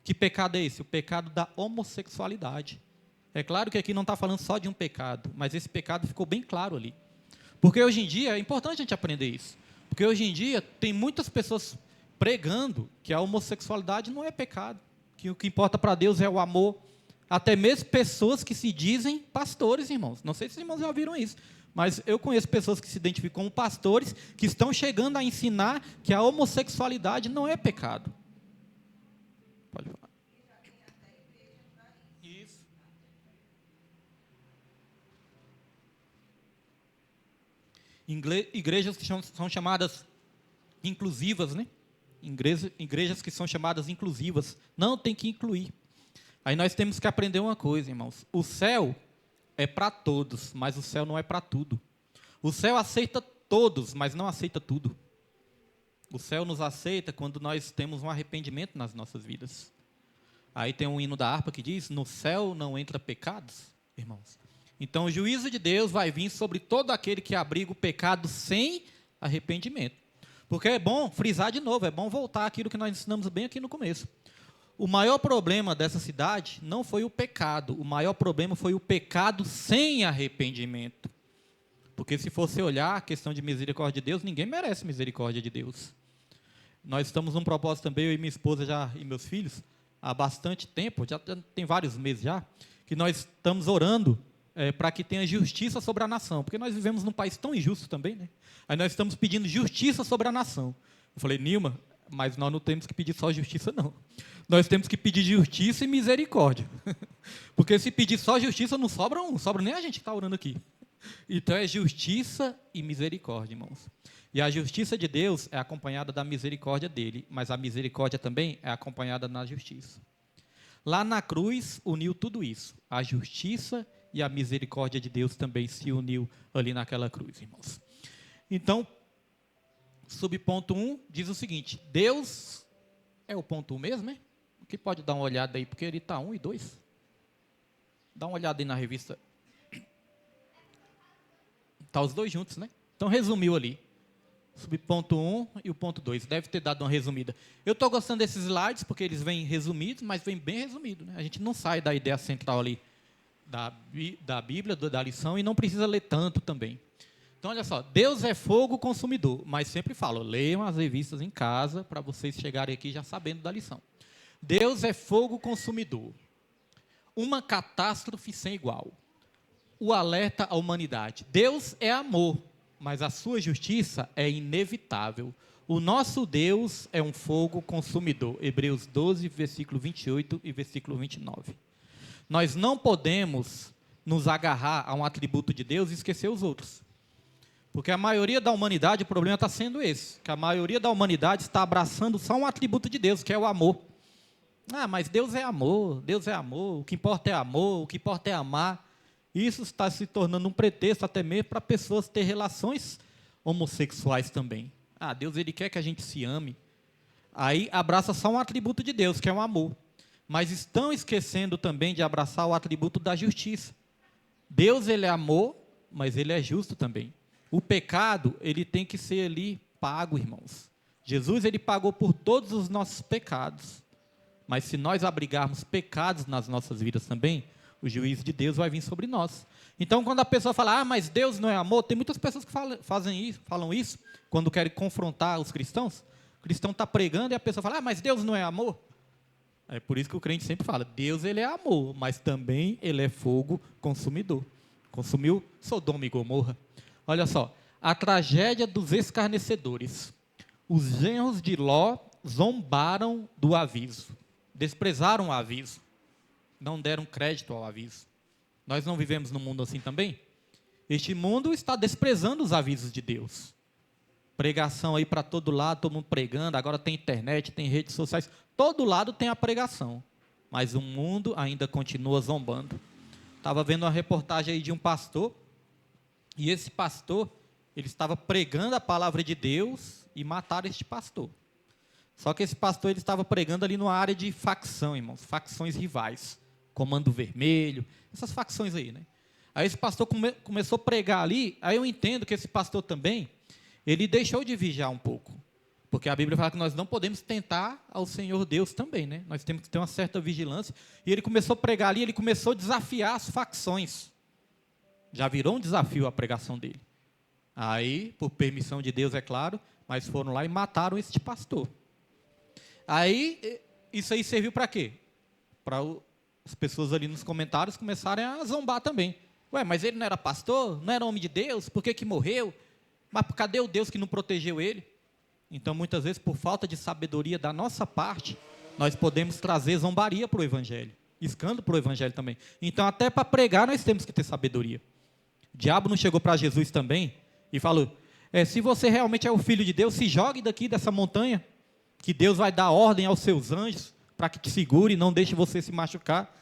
Que pecado é esse? O pecado da homossexualidade. É claro que aqui não está falando só de um pecado, mas esse pecado ficou bem claro ali. Porque hoje em dia, é importante a gente aprender isso. Porque hoje em dia tem muitas pessoas pregando que a homossexualidade não é pecado. Que o que importa para Deus é o amor. Até mesmo pessoas que se dizem pastores, irmãos. Não sei se os irmãos já ouviram isso. Mas eu conheço pessoas que se identificam como pastores, que estão chegando a ensinar que a homossexualidade não é pecado. Pode falar. Isso. Igrejas que são chamadas inclusivas, né? Igrejas que são chamadas inclusivas. Não, tem que incluir. Aí nós temos que aprender uma coisa, irmãos. O céu é para todos, mas o céu não é para tudo. O céu aceita todos, mas não aceita tudo. O céu nos aceita quando nós temos um arrependimento nas nossas vidas. Aí tem um hino da harpa que diz, no céu não entra pecados, irmãos. Então o juízo de Deus vai vir sobre todo aquele que abriga o pecado sem arrependimento. Porque é bom frisar de novo, é bom voltar àquilo que nós ensinamos bem aqui no começo. O maior problema dessa cidade não foi o pecado, o maior problema foi o pecado sem arrependimento. Porque se fosse olhar a questão de misericórdia de Deus, ninguém merece misericórdia de Deus. Nós estamos num propósito também, eu e minha esposa e meus filhos, há bastante tempo, já tem vários meses já, que nós estamos orando para que tenha justiça sobre a nação, porque nós vivemos num país tão injusto também, né? Aí nós estamos pedindo justiça sobre a nação. Eu falei, Nilma, mas nós não temos que pedir só justiça, não. Nós temos que pedir justiça e misericórdia. Porque se pedir só justiça, não sobra nem a gente que está orando aqui. Então é justiça e misericórdia, irmãos. E a justiça de Deus é acompanhada da misericórdia dele, mas a misericórdia também é acompanhada na justiça. Lá na cruz uniu tudo isso. A justiça e a misericórdia de Deus também se uniu ali naquela cruz, irmãos. Então, subponto 1 diz o seguinte: Deus é o ponto 1 mesmo, hein? Que pode dar uma olhada aí, porque ele está 1 e 2. Dá uma olhada aí na revista. Está os dois juntos, né? Então, resumiu ali. Subponto 1 e o ponto 2. Deve ter dado uma resumida. Eu estou gostando desses slides, porque eles vêm resumidos, mas vêm bem resumidos, né? A gente não sai da ideia central ali da Bíblia, da lição, e não precisa ler tanto também. Então, olha só. Deus é fogo consumidor, mas sempre falo, leiam as revistas em casa, para vocês chegarem aqui já sabendo da lição. Deus é fogo consumidor. Uma catástrofe sem igual. O alerta à humanidade. Deus é amor, mas a sua justiça é inevitável. O nosso Deus é um fogo consumidor. Hebreus 12, versículo 28 e versículo 29. Nós não podemos nos agarrar a um atributo de Deus e esquecer os outros. Porque a maioria da humanidade, o problema está sendo esse, que a maioria da humanidade está abraçando só um atributo de Deus, que é o amor. Ah, mas Deus é amor, o que importa é amor, o que importa é amar. Isso está se tornando um pretexto até mesmo para pessoas ter relações homossexuais também. Ah, Deus ele quer que a gente se ame. Aí abraça só um atributo de Deus, que é o amor. Mas estão esquecendo também de abraçar o atributo da justiça. Deus ele é amor, mas ele é justo também. O pecado, ele tem que ser ali pago, irmãos. Jesus, ele pagou por todos os nossos pecados. Mas se nós abrigarmos pecados nas nossas vidas também, o juízo de Deus vai vir sobre nós. Então, quando a pessoa fala, mas Deus não é amor, tem muitas pessoas que falam isso, quando querem confrontar os cristãos. O cristão está pregando e a pessoa fala, mas Deus não é amor. É por isso que o crente sempre fala, Deus ele é amor, mas também ele é fogo consumidor. Consumiu Sodoma e Gomorra. Olha só, a tragédia dos escarnecedores. Os genros de Ló zombaram do aviso, desprezaram o aviso, não deram crédito ao aviso. Nós não vivemos num mundo assim também? Este mundo está desprezando os avisos de Deus. Pregação aí para todo lado, todo mundo pregando, agora tem internet, tem redes sociais, todo lado tem a pregação, mas o mundo ainda continua zombando. Estava vendo uma reportagem aí de um pastor, e esse pastor, ele estava pregando a palavra de Deus e mataram este pastor. Só que esse pastor ele estava pregando ali numa área de facção, irmãos, facções rivais, Comando Vermelho, essas facções aí, né? Aí esse pastor começou a pregar ali, aí eu entendo que esse pastor também, ele deixou de vigiar um pouco, porque a Bíblia fala que nós não podemos tentar ao Senhor Deus também, né? Nós temos que ter uma certa vigilância, e ele começou a pregar ali, ele começou a desafiar as facções, já virou um desafio a pregação dele. Aí, por permissão de Deus, é claro, mas foram lá e mataram este pastor. Aí, isso aí serviu para quê? Para as pessoas ali nos comentários começarem a zombar também. Ué, mas ele não era pastor? Não era homem de Deus? Por que morreu? Mas cadê o Deus que não protegeu ele? Então, muitas vezes, por falta de sabedoria da nossa parte, nós podemos trazer zombaria para o Evangelho, escândalo para o Evangelho também. Então, até para pregar, nós temos que ter sabedoria. O diabo não chegou para Jesus também e falou, se você realmente é o Filho de Deus, se jogue daqui dessa montanha, que Deus vai dar ordem aos seus anjos para que te segure e não deixe você se machucar.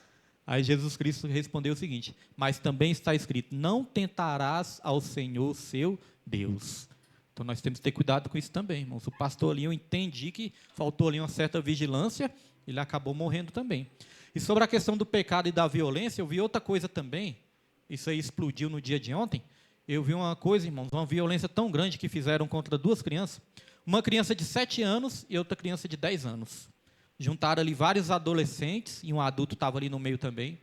Aí Jesus Cristo respondeu o seguinte, mas também está escrito, não tentarás ao Senhor seu Deus. Então nós temos que ter cuidado com isso também, irmãos. O pastor ali, eu entendi que faltou ali uma certa vigilância, ele acabou morrendo também. E sobre a questão do pecado e da violência, eu vi outra coisa também, isso aí explodiu no dia de ontem, eu vi uma coisa, irmãos, uma violência tão grande que fizeram contra 2 crianças. uma criança de 7 anos e outra criança de 10 anos. Juntaram ali vários adolescentes, e um adulto estava ali no meio também.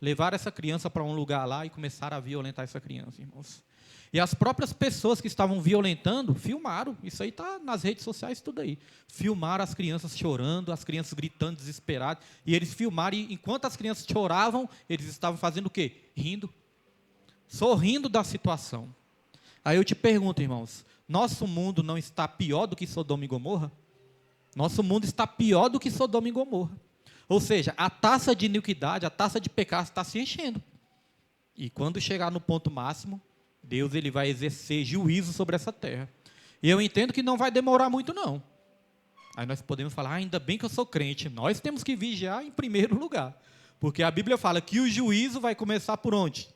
Levaram essa criança para um lugar lá e começaram a violentar essa criança, irmãos. E as próprias pessoas que estavam violentando, filmaram. Isso aí está nas redes sociais, tudo aí. Filmaram as crianças chorando, as crianças gritando, desesperadas. E eles filmaram, e enquanto as crianças choravam, eles estavam fazendo o quê? Rindo. Sorrindo da situação. Aí eu te pergunto, irmãos, nosso mundo não está pior do que Sodoma e Gomorra? Nosso mundo está pior do que Sodoma e Gomorra. Ou seja, a taça de iniquidade, a taça de pecado está se enchendo. E quando chegar no ponto máximo, Deus ele vai exercer juízo sobre essa terra. E eu entendo que não vai demorar muito, não. Aí nós podemos falar, ainda bem que eu sou crente. Nós temos que vigiar em primeiro lugar. Porque a Bíblia fala que o juízo vai começar por onde?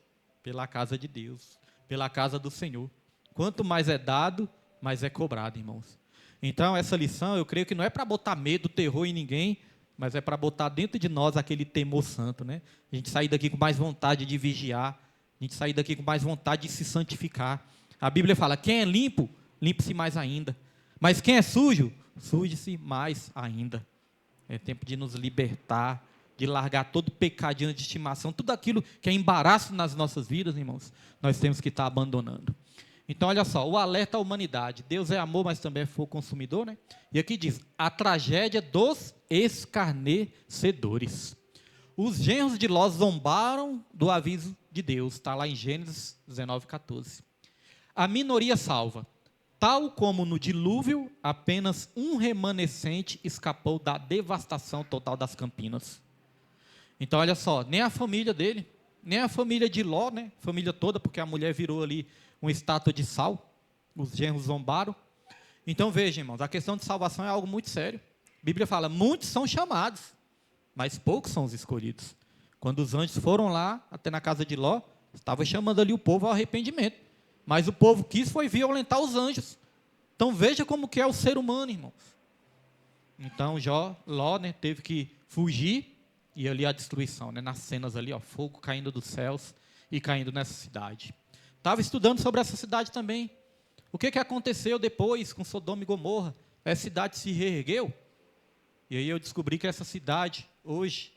Pela casa de Deus, pela casa do Senhor. Quanto mais é dado, mais é cobrado, irmãos. Então, essa lição, eu creio que não é para botar medo, terror em ninguém, mas é para botar dentro de nós aquele temor santo, né? A gente sair daqui com mais vontade de vigiar, a gente sair daqui com mais vontade de se santificar. A Bíblia fala, quem é limpo, limpe-se mais ainda. Mas quem é sujo, suje-se mais ainda. É tempo de nos libertar, de largar todo pecadinho de estimação, tudo aquilo que é embaraço nas nossas vidas, irmãos, nós temos que estar abandonando. Então, olha só, o alerta à humanidade. Deus é amor, mas também é fogo consumidor, né? E aqui diz, a tragédia dos escarnecedores. Os genros de Ló zombaram do aviso de Deus, está lá em Gênesis 19:14. A minoria salva. Tal como no dilúvio, apenas um remanescente escapou da devastação total das Campinas. Então, olha só, nem a família dele, nem a família de Ló, né? Família toda, porque a mulher virou ali uma estátua de sal, os genros zombaram. Então vejam, irmãos, a questão de salvação é algo muito sério. A Bíblia fala, muitos são chamados, mas poucos são os escolhidos. Quando os anjos foram lá, até na casa de Ló, estava chamando ali o povo ao arrependimento. Mas o povo quis foi violentar os anjos. Então veja como que é o ser humano, irmãos. Então Ló, né, teve que fugir, e ali a destruição, né, nas cenas ali, ó, fogo caindo dos céus e caindo nessa cidade. Estava estudando sobre essa cidade também. O que aconteceu depois com Sodoma e Gomorra? A cidade se reergueu. E aí eu descobri que essa cidade, hoje,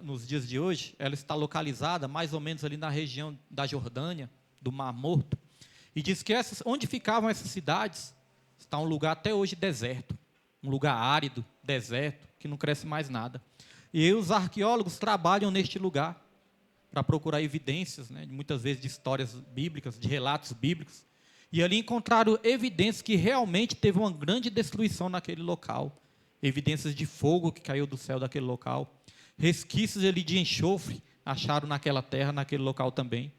nos dias de hoje, ela está localizada mais ou menos ali na região da Jordânia, do Mar Morto. E diz que onde ficavam essas cidades, está um lugar até hoje deserto. Um lugar árido, deserto, que não cresce mais nada. E aí os arqueólogos trabalham neste lugar, para procurar evidências, né, muitas vezes de histórias bíblicas, de relatos bíblicos, e ali encontraram evidências que realmente teve uma grande destruição naquele local, evidências de fogo que caiu do céu daquele local, resquícios ali de enxofre acharam naquela terra, naquele local também.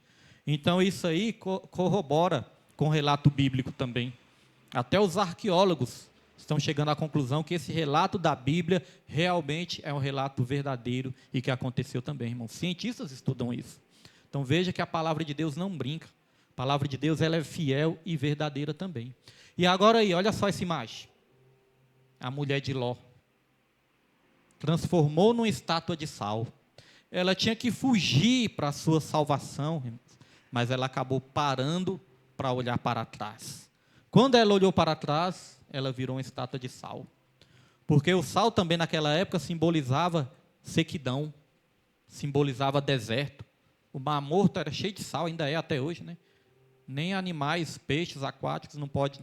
Então isso aí corrobora com o relato bíblico também. Até os arqueólogos estão chegando à conclusão que esse relato da Bíblia realmente é um relato verdadeiro e que aconteceu também, irmãos. Cientistas estudam isso. Então veja que a palavra de Deus não brinca. A palavra de Deus ela é fiel e verdadeira também. E agora aí, olha só essa imagem. A mulher de Ló transformou numa estátua de sal. Ela tinha que fugir para a sua salvação, irmãos, mas ela acabou parando para olhar para trás. Quando ela olhou para trás, ela virou uma estátua de sal. Porque o sal também naquela época simbolizava sequidão, simbolizava deserto. O Mar Morto era cheio de sal, ainda é até hoje, né? Nem animais, peixes aquáticos não podem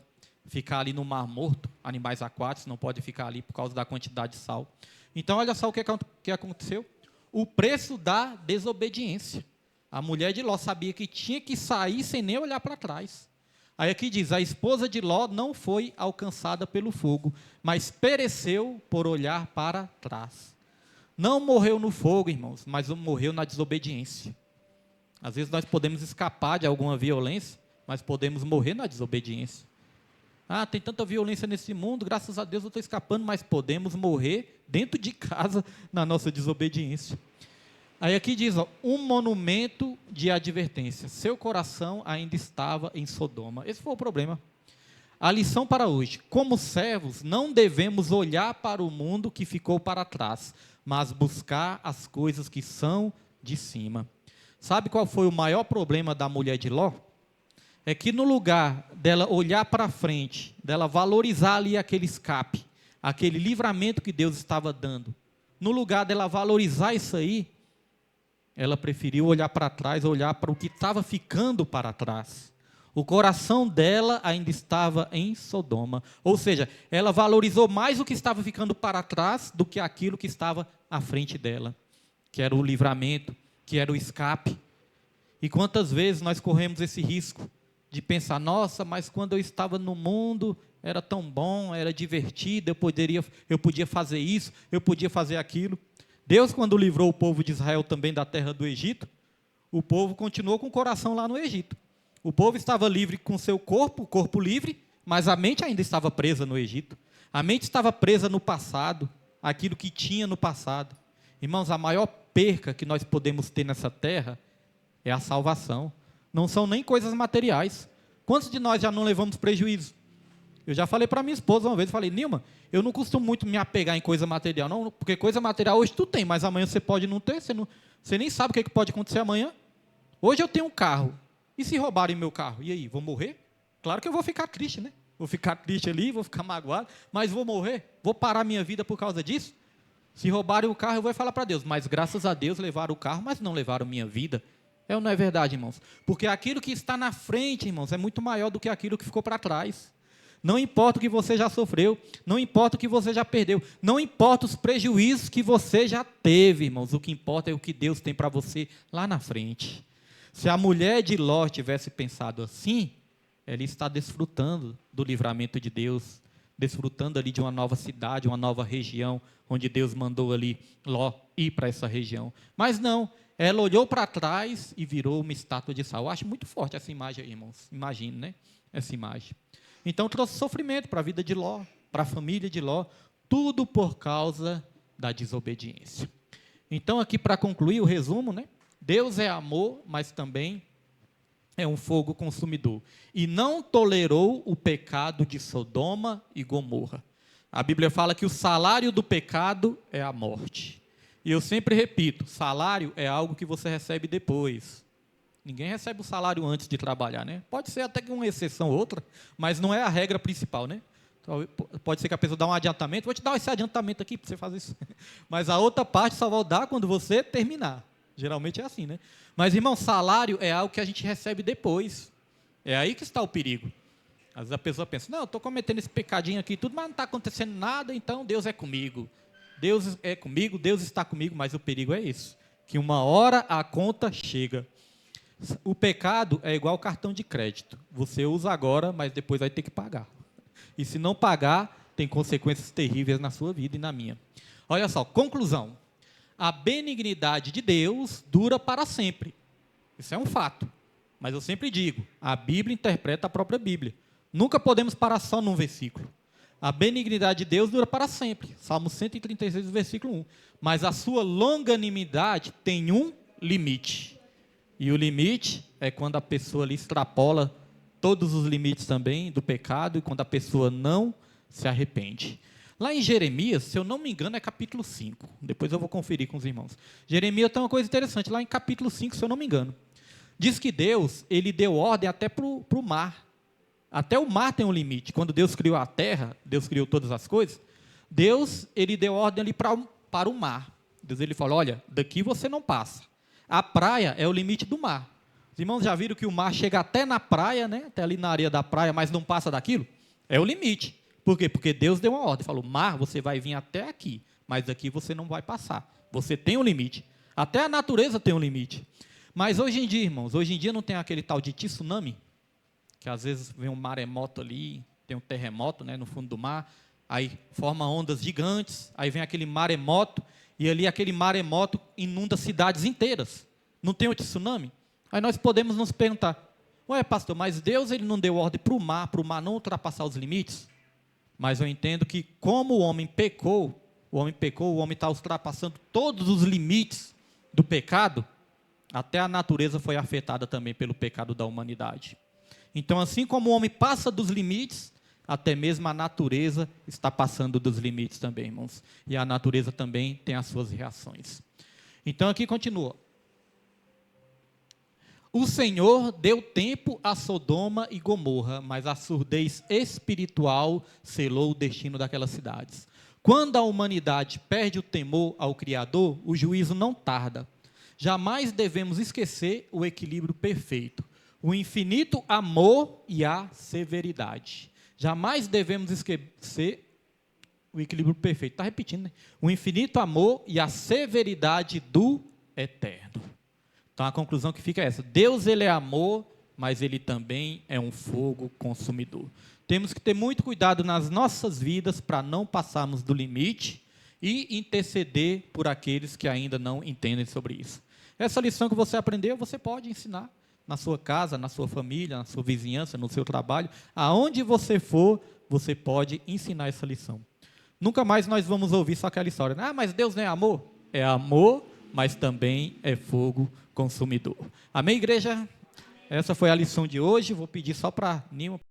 ficar ali no Mar Morto, animais aquáticos não podem ficar ali por causa da quantidade de sal. Então olha só o que aconteceu. O preço da desobediência. A mulher de Ló sabia que tinha que sair sem nem olhar para trás. Aí aqui diz, a esposa de Ló não foi alcançada pelo fogo, mas pereceu por olhar para trás. Não morreu no fogo, irmãos, mas morreu na desobediência. Às vezes nós podemos escapar de alguma violência, mas podemos morrer na desobediência. Ah, tem tanta violência nesse mundo, graças a Deus eu estou escapando, mas podemos morrer dentro de casa na nossa desobediência. Aí aqui diz, ó, um monumento de advertência. Seu coração ainda estava em Sodoma. Esse foi o problema. A lição para hoje. Como servos, não devemos olhar para o mundo que ficou para trás, mas buscar as coisas que são de cima. Sabe qual foi o maior problema da mulher de Ló? É que no lugar dela olhar para frente, dela valorizar ali aquele escape, aquele livramento que Deus estava dando, no lugar dela valorizar isso aí, ela preferiu olhar para trás, olhar para o que estava ficando para trás. O coração dela ainda estava em Sodoma. Ou seja, ela valorizou mais o que estava ficando para trás do que aquilo que estava à frente dela, que era o livramento, que era o escape. E quantas vezes nós corremos esse risco de pensar, nossa, mas quando eu estava no mundo era tão bom, era divertido, eu podia fazer isso, eu podia fazer aquilo. Deus, quando livrou o povo de Israel também da terra do Egito, o povo continuou com o coração lá no Egito. O povo estava livre com seu corpo, o corpo livre, mas a mente ainda estava presa no Egito. A mente estava presa no passado, aquilo que tinha no passado. Irmãos, a maior perca que nós podemos ter nessa terra é a salvação. Não são nem coisas materiais. Quantos de nós já não levamos prejuízo? Eu já falei para minha esposa uma vez, falei, Nilma, eu não costumo muito me apegar em coisa material, não, porque coisa material hoje tu tem, mas amanhã você pode não ter, você nem sabe o que pode acontecer amanhã. Hoje eu tenho um carro, e se roubarem meu carro? E aí, vou morrer? Claro que eu vou ficar triste, né? Vou ficar triste ali, vou ficar magoado, mas vou morrer? Vou parar minha vida por causa disso? Se roubarem o carro, eu vou falar para Deus, mas graças a Deus levaram o carro, mas não levaram minha vida. É ou não é verdade, irmãos? Porque aquilo que está na frente, irmãos, é muito maior do que aquilo que ficou para trás. Não importa o que você já sofreu, não importa o que você já perdeu, não importa os prejuízos que você já teve, irmãos, o que importa é o que Deus tem para você lá na frente. Se a mulher de Ló tivesse pensado assim, ela está desfrutando do livramento de Deus, desfrutando ali de uma nova cidade, uma nova região, onde Deus mandou ali Ló ir para essa região. Mas não, ela olhou para trás e virou uma estátua de sal. Eu acho muito forte essa imagem aí, irmãos. Imagine, né? Essa imagem. Então trouxe sofrimento para a vida de Ló, para a família de Ló, tudo por causa da desobediência. Então aqui para concluir o resumo, né? Deus é amor, mas também é um fogo consumidor. E não tolerou o pecado de Sodoma e Gomorra. A Bíblia fala que o salário do pecado é a morte. E eu sempre repito, salário é algo que você recebe depois. Ninguém recebe o salário antes de trabalhar, né? Pode ser até que uma exceção ou outra, mas não é a regra principal, né? Pode ser que a pessoa dê um adiantamento, vou te dar esse adiantamento aqui para você fazer isso. Mas a outra parte só vai dar quando você terminar. Geralmente é assim, né? Mas, irmão, salário é algo que a gente recebe depois. É aí que está o perigo. Às vezes a pessoa pensa, não, eu estou cometendo esse pecadinho aqui, tudo, mas não está acontecendo nada, então Deus é comigo. Deus é comigo, Deus está comigo, mas o perigo é isso, que uma hora a conta chega. O pecado é igual cartão de crédito. Você usa agora, mas depois vai ter que pagar. E se não pagar, tem consequências terríveis na sua vida e na minha. Olha só, conclusão. A benignidade de Deus dura para sempre. Isso é um fato. Mas eu sempre digo, a Bíblia interpreta a própria Bíblia. Nunca podemos parar só num versículo. A benignidade de Deus dura para sempre. Salmo 136, versículo 1. Mas a sua longanimidade tem um limite. E o limite é quando a pessoa ali extrapola todos os limites também do pecado e quando a pessoa não se arrepende. Lá em Jeremias, se eu não me engano, é capítulo 5. Depois eu vou conferir com os irmãos. Jeremias tem uma coisa interessante, lá em capítulo 5, se eu não me engano. Diz que Deus, ele deu ordem até para o mar. Até o mar tem um limite. Quando Deus criou a terra, Deus criou todas as coisas, Deus, ele deu ordem ali para o mar. Deus, ele falou, olha, daqui você não passa. A praia é o limite do mar. Os irmãos já viram que o mar chega até na praia, né? Até ali na areia da praia, mas não passa daquilo? É o limite. Por quê? Porque Deus deu uma ordem, falou, mar, você vai vir até aqui, mas daqui você não vai passar. Você tem um limite. Até a natureza tem um limite. Mas hoje em dia, irmãos, hoje em dia não tem aquele tal de tsunami, que às vezes vem um maremoto ali, tem um terremoto, né, no fundo do mar, aí forma ondas gigantes, aí vem aquele maremoto, e ali aquele maremoto inunda cidades inteiras. Não tem o tsunami? Aí nós podemos nos perguntar, ué, pastor, mas Deus ele não deu ordem para o mar não ultrapassar os limites? Mas eu entendo que como o homem está ultrapassando todos os limites do pecado, até a natureza foi afetada também pelo pecado da humanidade. Então, assim como o homem passa dos limites, até mesmo a natureza está passando dos limites também, irmãos. E a natureza também tem as suas reações. Então, aqui continua. O Senhor deu tempo a Sodoma e Gomorra, mas a surdez espiritual selou o destino daquelas cidades. Quando a humanidade perde o temor ao Criador, o juízo não tarda. Jamais devemos esquecer o equilíbrio perfeito, o infinito amor e a severidade. Jamais devemos esquecer o equilíbrio perfeito. Está repetindo, né? O infinito amor e a severidade do eterno. Então a conclusão que fica é essa: Deus, ele é amor, mas ele também é um fogo consumidor. Temos que ter muito cuidado nas nossas vidas para não passarmos do limite e interceder por aqueles que ainda não entendem sobre isso. Essa lição que você aprendeu, você pode ensinar na sua casa, na sua família, na sua vizinhança, no seu trabalho, aonde você for, você pode ensinar essa lição. Nunca mais nós vamos ouvir só aquela história: ah, mas Deus não é amor? É amor, mas também é fogo consumidor. Amém, igreja? Essa foi a lição de hoje. Vou pedir só para Nilma.